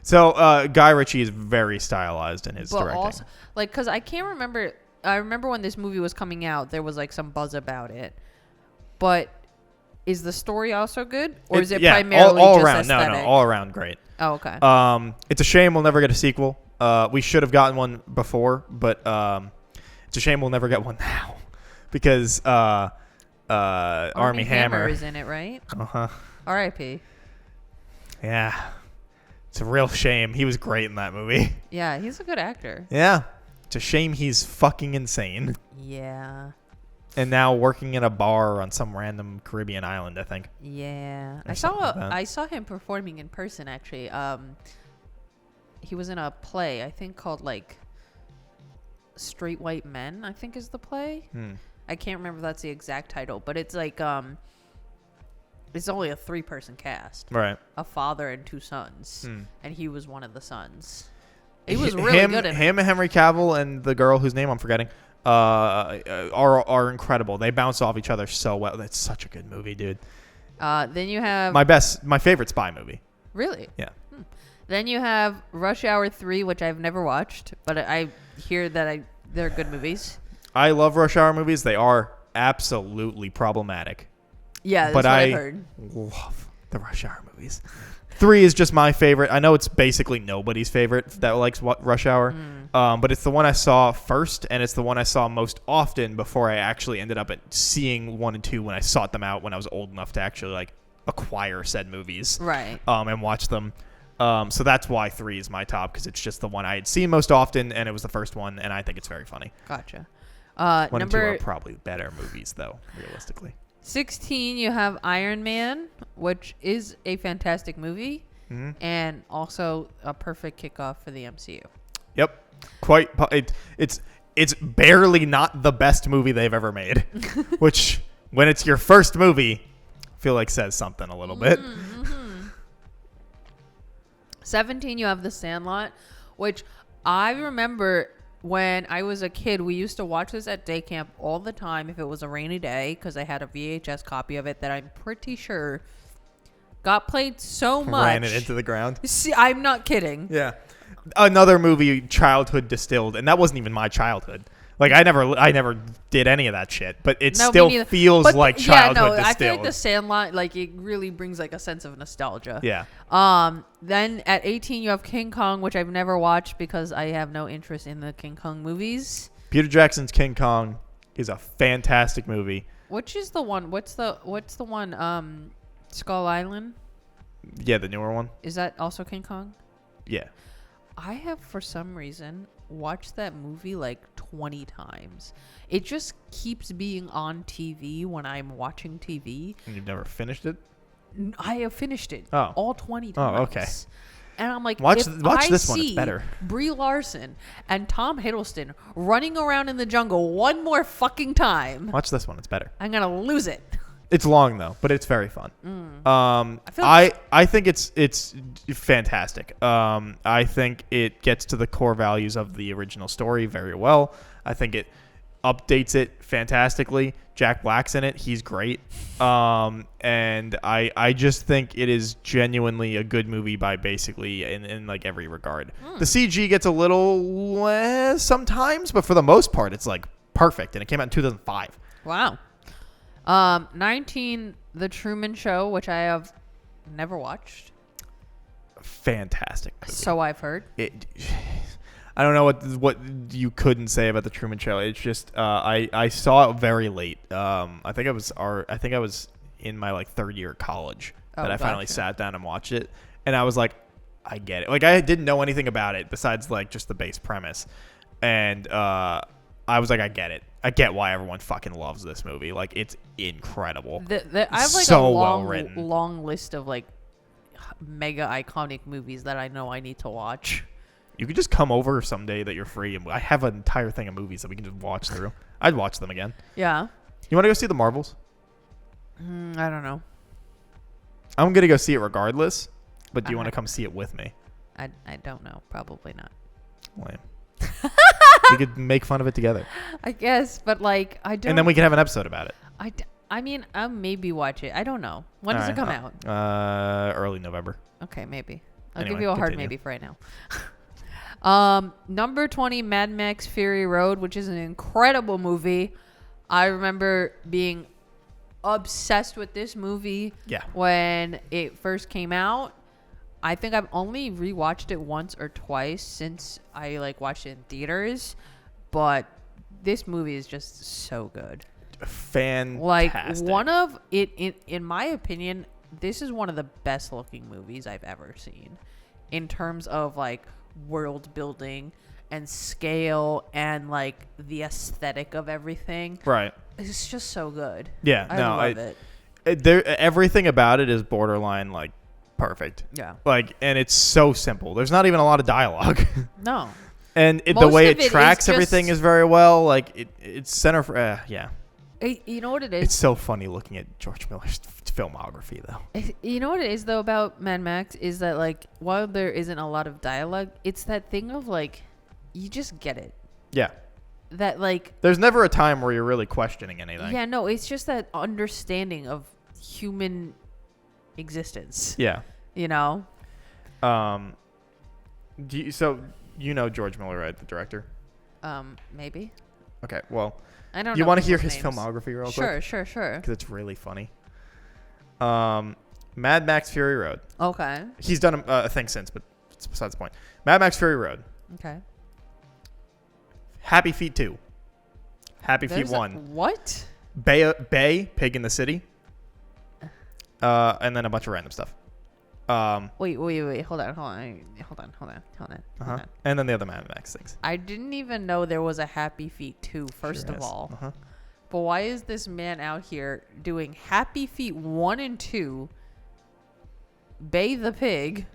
So Guy Ritchie is very stylized in his directing. Also, like, because I can't remember. I remember when this movie was coming out, there was like some buzz about it. But is the story also good, or is it primarily all just around? aesthetic? No, all around great. Oh, okay. It's a shame we'll never get a sequel. We should have gotten one before, but it's a shame we'll never get one now because Armie Hammer is in it, right? Uh-huh. R.I.P. Yeah. It's a real shame. He was great in that movie. Yeah, he's a good actor. Yeah. It's a shame he's fucking insane. Yeah. And now working in a bar on some random Caribbean island, I think. Yeah. Or something like that. I saw him performing in person, actually. He was in a play, I think, called, like, Straight White Men, I think is the play. I can't remember if that's the exact title, but it's like, it's only a 3-person cast. Right. A father and 2 sons. And he was one of the sons. He was really good in it. Him and Henry Cavill and the girl whose name I'm forgetting are incredible. They bounce off each other so well. That's such a good movie, dude. Then you have My favorite spy movie. really. Yeah. Then you have Rush Hour 3, which I've never watched, but I hear that they're good movies. I love Rush Hour movies. They are absolutely problematic. Yeah, that's But what I I've heard. love the Rush Hour movies. 3 is just my favorite. I know it's basically nobody's favorite that likes Rush Hour, but it's the one I saw first, and it's the one I saw most often before I actually ended up seeing 1 and 2 when I sought them out when I was old enough to actually like acquire said movies, Right. and watch them. So that's why 3 is my top, because it's just the one I had seen most often, and it was the first one, and I think it's very funny. Gotcha. 1 and 2 Number are probably better movies, though, realistically. 16, you have Iron Man, which is a fantastic movie and also a perfect kickoff for the MCU. Yep, it's barely not the best movie they've ever made, which when it's your first movie, I feel like says something a little bit. 17, you have The Sandlot, which I remember when I was a kid, we used to watch this at day camp all the time if it was a rainy day, because I had a VHS copy of it that I'm pretty sure got played so much. Ran it into the ground. See, I'm not kidding. Yeah, another movie, childhood distilled, and that wasn't even my childhood. Like I never did any of that shit, but it No, me still neither. feels But like childhood I feel distilled. like The Sandlot, like it really brings like a sense of nostalgia. Yeah. Then at 18, you have King Kong, which I've never watched because I have no interest in the King Kong movies. Peter Jackson's King Kong is a fantastic movie. Which is the one? What's the one? Skull Island. Yeah, the newer one. Is that also King Kong? Yeah. I have, for some reason, watched that movie like 20 times. It just keeps being on TV when I'm watching TV. And you've never finished it? I have finished it Oh. all 20 times. Oh, okay. And I'm like, Watch if this I one, it's see better. Brie Larson and Tom Hiddleston running around in the jungle one more fucking time, Watch this one. It's better. I'm gonna lose it. It's long though, but it's very fun. feel I think it's fantastic. I think it gets to the core values of the original story very well. I think it updates it fantastically. Jack Black's in it. He's great. And I just think it is genuinely a good movie by basically in like every regard. The CG gets a little less sometimes, but for the most part, it's like perfect. And it came out in 2005. Wow. 19, The Truman Show, which I have never watched. Fantastic movie. So I've heard. I don't know what you couldn't say about the Truman Show. It's just I saw it very late. I think I was in my like third year of college that I finally gotcha. sat down and watched it, and I was like, I get it. Like I didn't know anything about it besides like just the base premise, and I was like, I get it. I get why everyone fucking loves this movie. Like it's incredible. I have like So a well written. long list of like mega iconic movies that I know I need to watch. You could just come over someday that you're free, and I have an entire thing of movies that we can just watch through. I'd watch them again. Yeah. You want to go see the Marvels? I don't know. I'm gonna go see it regardless, but do you want to come see it with me? I don't know. Probably not. Lame. We could make fun of it together, I guess, but like I don't. and then we could have an episode about it. I mean, I'll maybe watch it. I don't know. When does it come out? Early November. Okay, maybe. I'll Anyway, give you a hard continue. maybe for right now. Number 20, Mad Max Fury Road, which is an incredible movie. I remember being obsessed with this movie Yeah. when it first came out. I think I've only rewatched it once or twice since I like watched it in theaters, but this movie is just so good. Fantastic. Like one of it in my opinion, this is one of the best looking movies I've ever seen in terms of like world building and scale and like the aesthetic of everything. Right. It's just so good. Yeah. I no. love it. Everything about it is borderline like perfect. Yeah. Like, and it's so simple. There's not even a lot of dialogue. No. And the Most way of it it tracks is everything just- is very well. Like it's center for yeah. You know what it It's is? so funny looking at George Miller's filmography, though. You know what it is though about Mad Max is that like while there isn't a lot of dialogue, it's that thing of like you just get it. Yeah. That like There's never a time where you're really questioning anything. yeah, no, it's just that understanding of human existence. Yeah. You know? So you know George Miller, right? The director. Maybe. Okay. Well, I don't know. you want to hear his people's names. filmography real quick? Sure. Because it's really funny. Mad Max Fury Road. Okay. He's done a thing since, but it's besides the point. Mad Max Fury Road. Okay. Happy Feet 2. Happy Feet There's 1. What? Bay, Pig in the City. And then a bunch of random stuff. Wait. Hold on. And then the other Mad Max things. I didn't even know there was a Happy Feet 2, first Sure of is. all. But why is this man out here doing Happy Feet 1 and 2, Bay the Pig,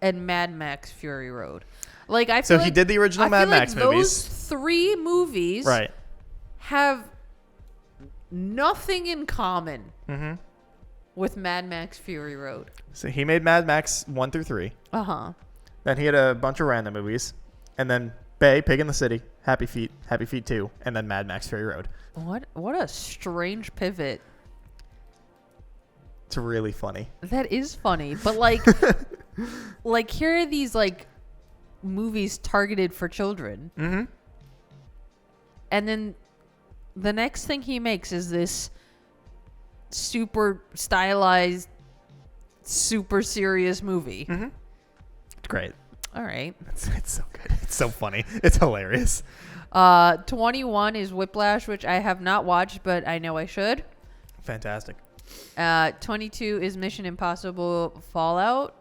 and Mad Max Fury Road? Like I feel So he did the original I Mad feel Max like movies. Those 3 movies Right. have nothing in common with Mad Max Fury Road. So he made Mad Max 1 through 3. Uh-huh. Then he had a bunch of random movies. And then Bay, Pig in the City, Happy Feet 2, and then Mad Max Fury Road. What a strange pivot. It's really funny. That is funny, but like like here are these like movies targeted for children. And then the next thing he makes is this super stylized, super serious movie. It's great. All right. It's so good. It's so funny. It's hilarious. 21 is Whiplash, which I have not watched, but I know I should. Fantastic. 22 is Mission Impossible Fallout,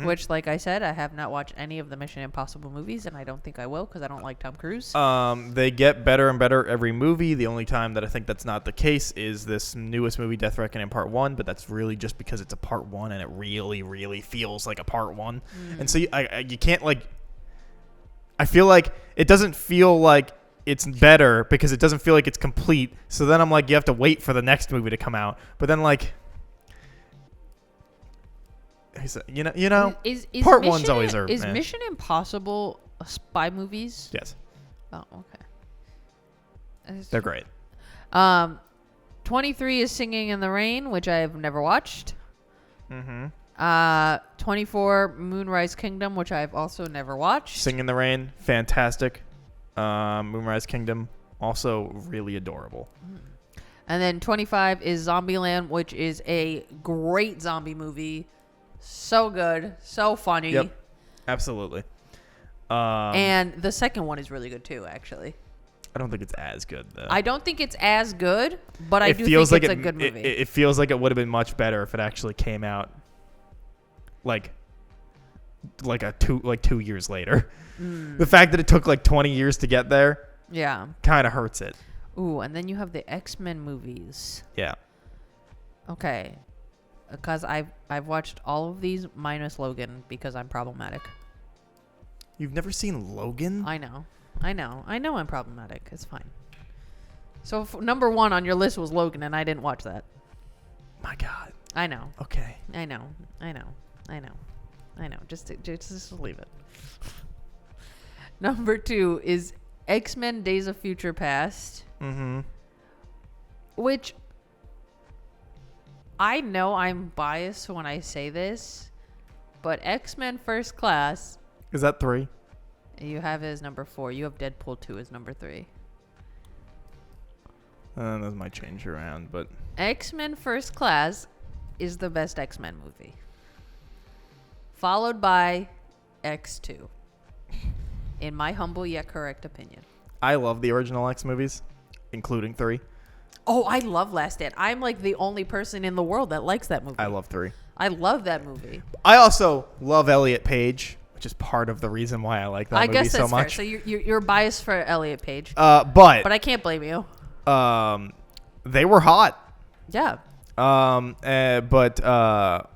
which, like I said, I have not watched any of the Mission Impossible movies, and I don't think I will because I don't like Tom Cruise. They get better and better every movie. The only time that I think that's not the case is this newest movie, Death Reckoning Part 1, but that's really just because it's a Part 1 and it really, really feels like a Part 1. And so you can't, like... I feel like it doesn't feel like it's better because it doesn't feel like it's complete. So then I'm like, you have to wait for the next movie to come out. But then, like... You know, is Part Mission, 1's always Is Mission Impossible spy movies? Yes. Oh, okay. They're great. 23 is Singing in the Rain, which I have never watched. 24, Moonrise Kingdom, which I've also never watched. Sing in the Rain, fantastic. Moonrise Kingdom, also really adorable. And then 25 is Zombieland, which is a great zombie movie. So good, so funny. Yep, absolutely. And the second one is really good too, actually. I don't think it's as good though. I don't think it's as good, but I do feels think like it's a good movie. It feels like it would have been much better if it actually came out like 2 years later. The fact that it took like 20 years to get there, yeah, kind of hurts it. Ooh, and then you have the X-Men movies. Yeah. Okay. Because I've watched all of these minus Logan because I'm problematic. You've never seen Logan? I know I'm problematic. It's fine. So number 1 on your list was Logan, and I didn't watch that. My God. I know. Okay. I know. Just leave it. Number 2 is X-Men: Days of Future Past. Which I know I'm biased when I say this, but X-Men First Class, Is that 3? you have as number 4. You have Deadpool 2 as number 3. Those might change around, but X-Men First Class is the best X-Men movie, followed by X2, in my humble yet correct opinion. I love the original X movies, including 3. Oh, I love Last Stand. I'm like the only person in the world that likes that movie. I love 3. I love that movie. I also love Elliot Page, which is part of the reason why I like that I movie guess so that's much. fair. So you're biased for Elliot Page, But but I can't blame you. they were hot. Yeah. But I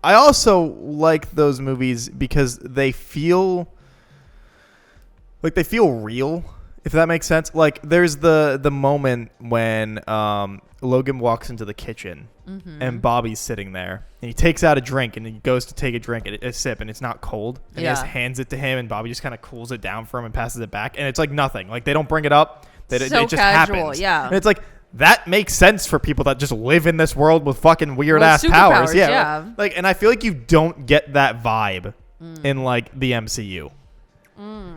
also like those movies because they feel real If that makes sense. Like, there's the moment when Logan walks into the kitchen and Bobby's sitting there, and he takes out a drink, and he goes to take a drink, and a sip, and it's not cold, and he just hands it to him, and Bobby just kind of cools it down for him and passes it back, and it's like nothing. Like, they don't bring it up. It just casual, happens. yeah. And it's like, that makes sense for people that just live in this world with fucking weird ass powers. Yeah. Like, and I feel like you don't get that vibe in like the MCU.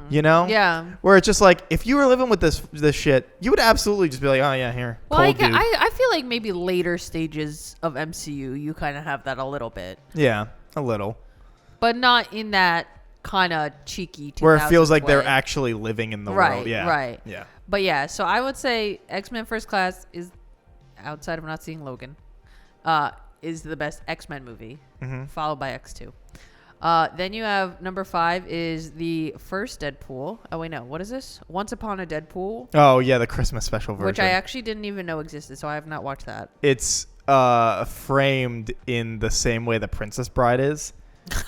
You know? Yeah. Where it's just like, if you were living with this shit, you would absolutely just be like, oh yeah, here. Well, cold dude. I feel like maybe later stages of MCU, you kind of have that a little bit. Yeah, a little. But not in that kind of cheeky 2000s Where it feels like they're way. actually living in the Right, world. Yeah. right. Yeah. But yeah, so I would say X-Men First Class is, outside of not seeing Logan, is the best X-Men movie, followed by X2. Then you have number 5 is the first Deadpool. Oh wait, no, what is this? Once Upon a Deadpool, Oh yeah, the Christmas special version. which I actually didn't even know existed, so I have not watched that. It's framed in the same way the Princess Bride is.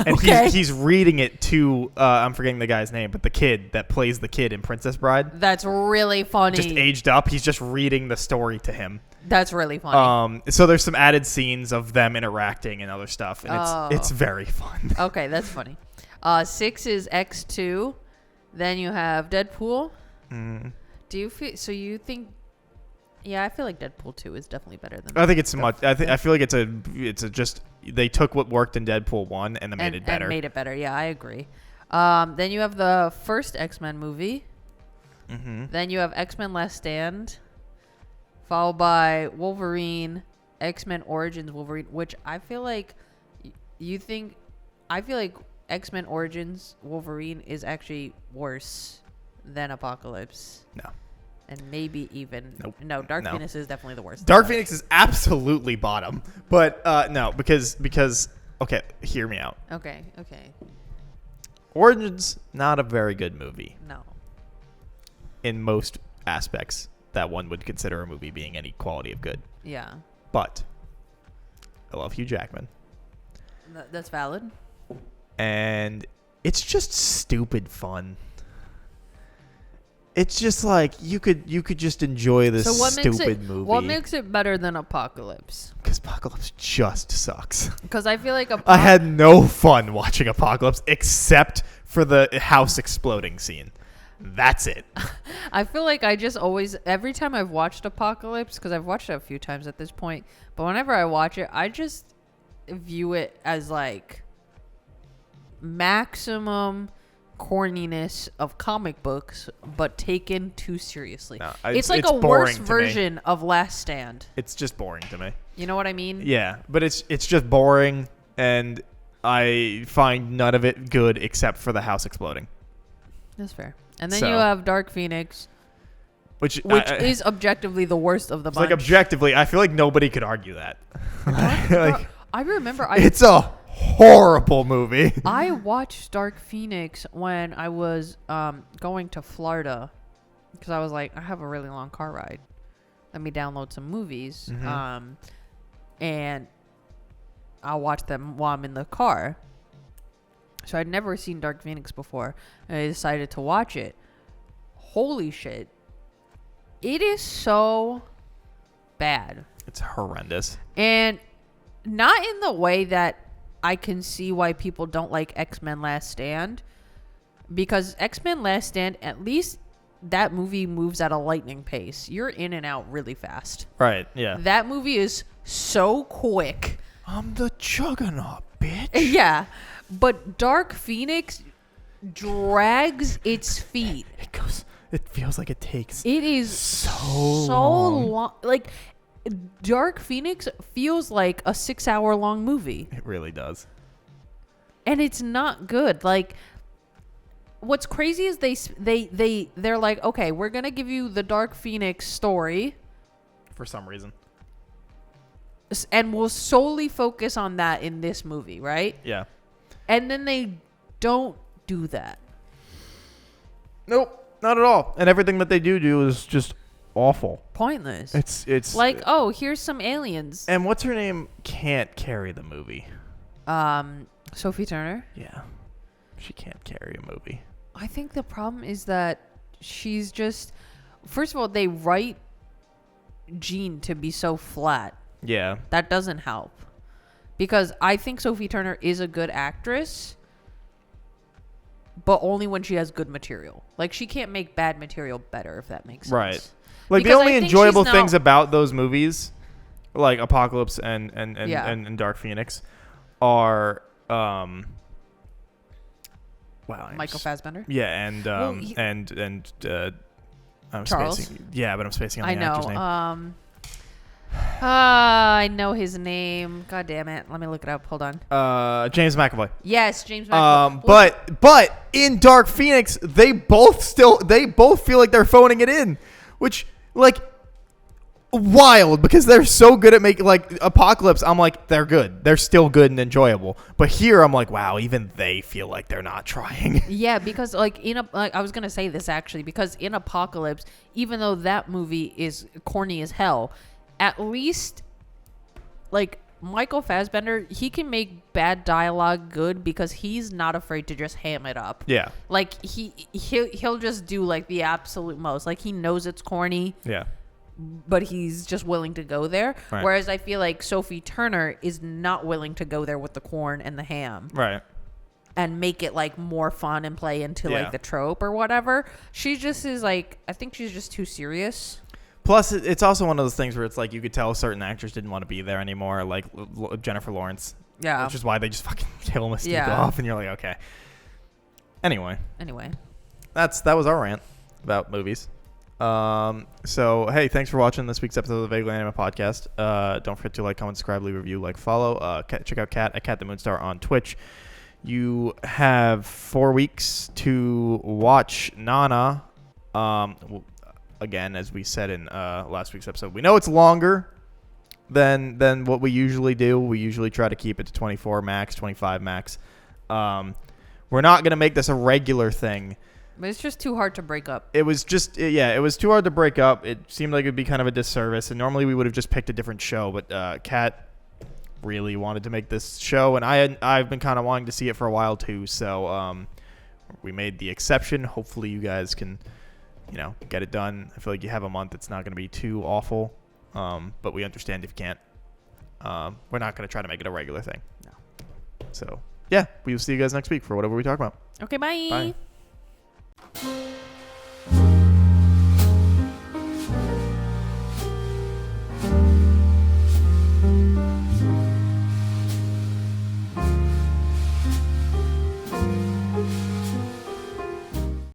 And Okay. he's reading it to I'm forgetting the guy's name, but the kid that plays the kid in Princess Bride, That's really funny. just aged up. He's just reading the story to him. That's really funny. So there's some added scenes of them interacting and other stuff, and it's very fun. Okay, that's funny. 6 is X2. Then you have Deadpool. Do you feel so? You think? Yeah, I feel like Deadpool 2 is definitely better than. I think it's much. I feel like it's a just they took what worked in Deadpool 1 and then made it better. And made it better. Yeah, I agree. Then you have the first X-Men movie. Then you have X-Men Last Stand, followed by Wolverine, X-Men Origins Wolverine, which I feel like I feel like X-Men Origins Wolverine is actually worse than Apocalypse. No. And maybe even Nope. No, Dark No. Phoenix is definitely the worst. Dark Phoenix is absolutely bottom, but no, because okay, hear me out. Okay. Origins, not a very good movie No. in most aspects that one would consider a movie being any quality of good. Yeah. But I love Hugh Jackman, That's valid. and it's just stupid fun. It's just like you could just enjoy this stupid movie. What makes it better than Apocalypse? Because Apocalypse just sucks. Because I feel like I had no fun watching Apocalypse except for the house exploding scene. That's it. I feel like I just always, every time I've watched Apocalypse, because I've watched it a few times at this point, but whenever I watch it, I just view it as like maximum corniness of comic books, but taken too seriously. No, it's like it's a boring worse to me. version of Last Stand. It's just boring to me. You know what I mean? Yeah, but it's just boring, and I find none of it good except for the house exploding. That's fair. And then So- you have Dark Phoenix, Which is objectively the worst of the bunch. like objectively, I feel like nobody could argue that. Like, I remember it's a horrible movie. I watched Dark Phoenix when I was going to Florida because I was like, I have a really long car ride. Let me download some movies. And I'll watch them while I'm in the car. So I'd never seen Dark Phoenix before, and I decided to watch it. Holy shit. It is so bad. It's horrendous. And not in the way that I can see why people don't like X-Men Last Stand. Because X-Men Last Stand, at least that movie moves at a lightning pace. You're in and out really fast. Right, yeah. That movie is so quick. I'm the Juggernaut, bitch. Yeah. But Dark Phoenix drags its feet. It feels like it takes It is so long. Like, Dark Phoenix feels like a 6-hour long movie. It really does. And it's not good. Like, what's crazy is they're like, okay, we're gonna give you the Dark Phoenix story, For some reason. and we'll solely focus on that in this movie, right? Yeah. And then they don't do that. Nope, not at all. And everything that they do is just awful. Pointless. It's like, oh, here's some aliens. And what's her name can't carry the movie. Sophie Turner. Yeah. She can't carry a movie. I think the problem is that she's just, first of all, they write Jean to be so flat. Yeah. That doesn't help. Because I think Sophie Turner is a good actress, but only when she has good material. Like, she can't make bad material better, if that makes sense. Right. Like, Because the only I think enjoyable she's things now- about those movies, like Apocalypse and Yeah. and Dark Phoenix, are wow. Michael Fassbender. Yeah, and Well, I'm Charles? spacing. Yeah, but I'm spacing on I the know. actor's name. I know his name. God damn it. Let me look it up. Hold on. James McAvoy. Yes, James McAvoy. But in Dark Phoenix, they both feel like they're phoning it in, which like wild because they're so good at making like Apocalypse. I'm like they're good, they're still good and enjoyable. But here I'm like wow, even they feel like they're not trying. Yeah, because like I was gonna say this actually because in Apocalypse, even though that movie is corny as hell, at least like Michael Fassbender, he can make bad dialogue good because he's not afraid to just ham it up. Yeah. Like he'll just do like the absolute most. Like he knows it's corny, Yeah. but he's just willing to go there. Right. Whereas I feel like Sophie Turner is not willing to go there with the corn and the ham Right. and make it like more fun and play into Yeah. like the trope or whatever. She just is like, I think she's just too serious. Plus, it's also one of those things where it's like you could tell certain actors didn't want to be there anymore, like Jennifer Lawrence. Yeah. Which is why they just fucking kill Mystique Yeah. off, and you're like, okay. Anyway, Anyway. that was our rant about movies. So hey, thanks for watching this week's episode of the Vaguely Anime Podcast. Don't forget to like, comment, subscribe, leave a review, like, follow. Check out Kat at Kat the Moonstar on Twitch. You have 4 weeks to watch Nana. Again, as we said in last week's episode, we know it's longer than what we usually do. We usually try to keep it to 24 max, 25 max. We're not going to make this a regular thing. But it's just too hard to break up. It was too hard to break up. It seemed like it would be kind of a disservice. And normally we would have just picked a different show. But Kat really wanted to make this show. And I've been kind of wanting to see it for a while too. So we made the exception. Hopefully you guys can, get it done. I feel like you have a month. It's not going to be too awful. But we understand if you can't. We're not going to try to make it a regular thing. No. So, yeah, we will see you guys next week for whatever we talk about. Okay, bye. Bye.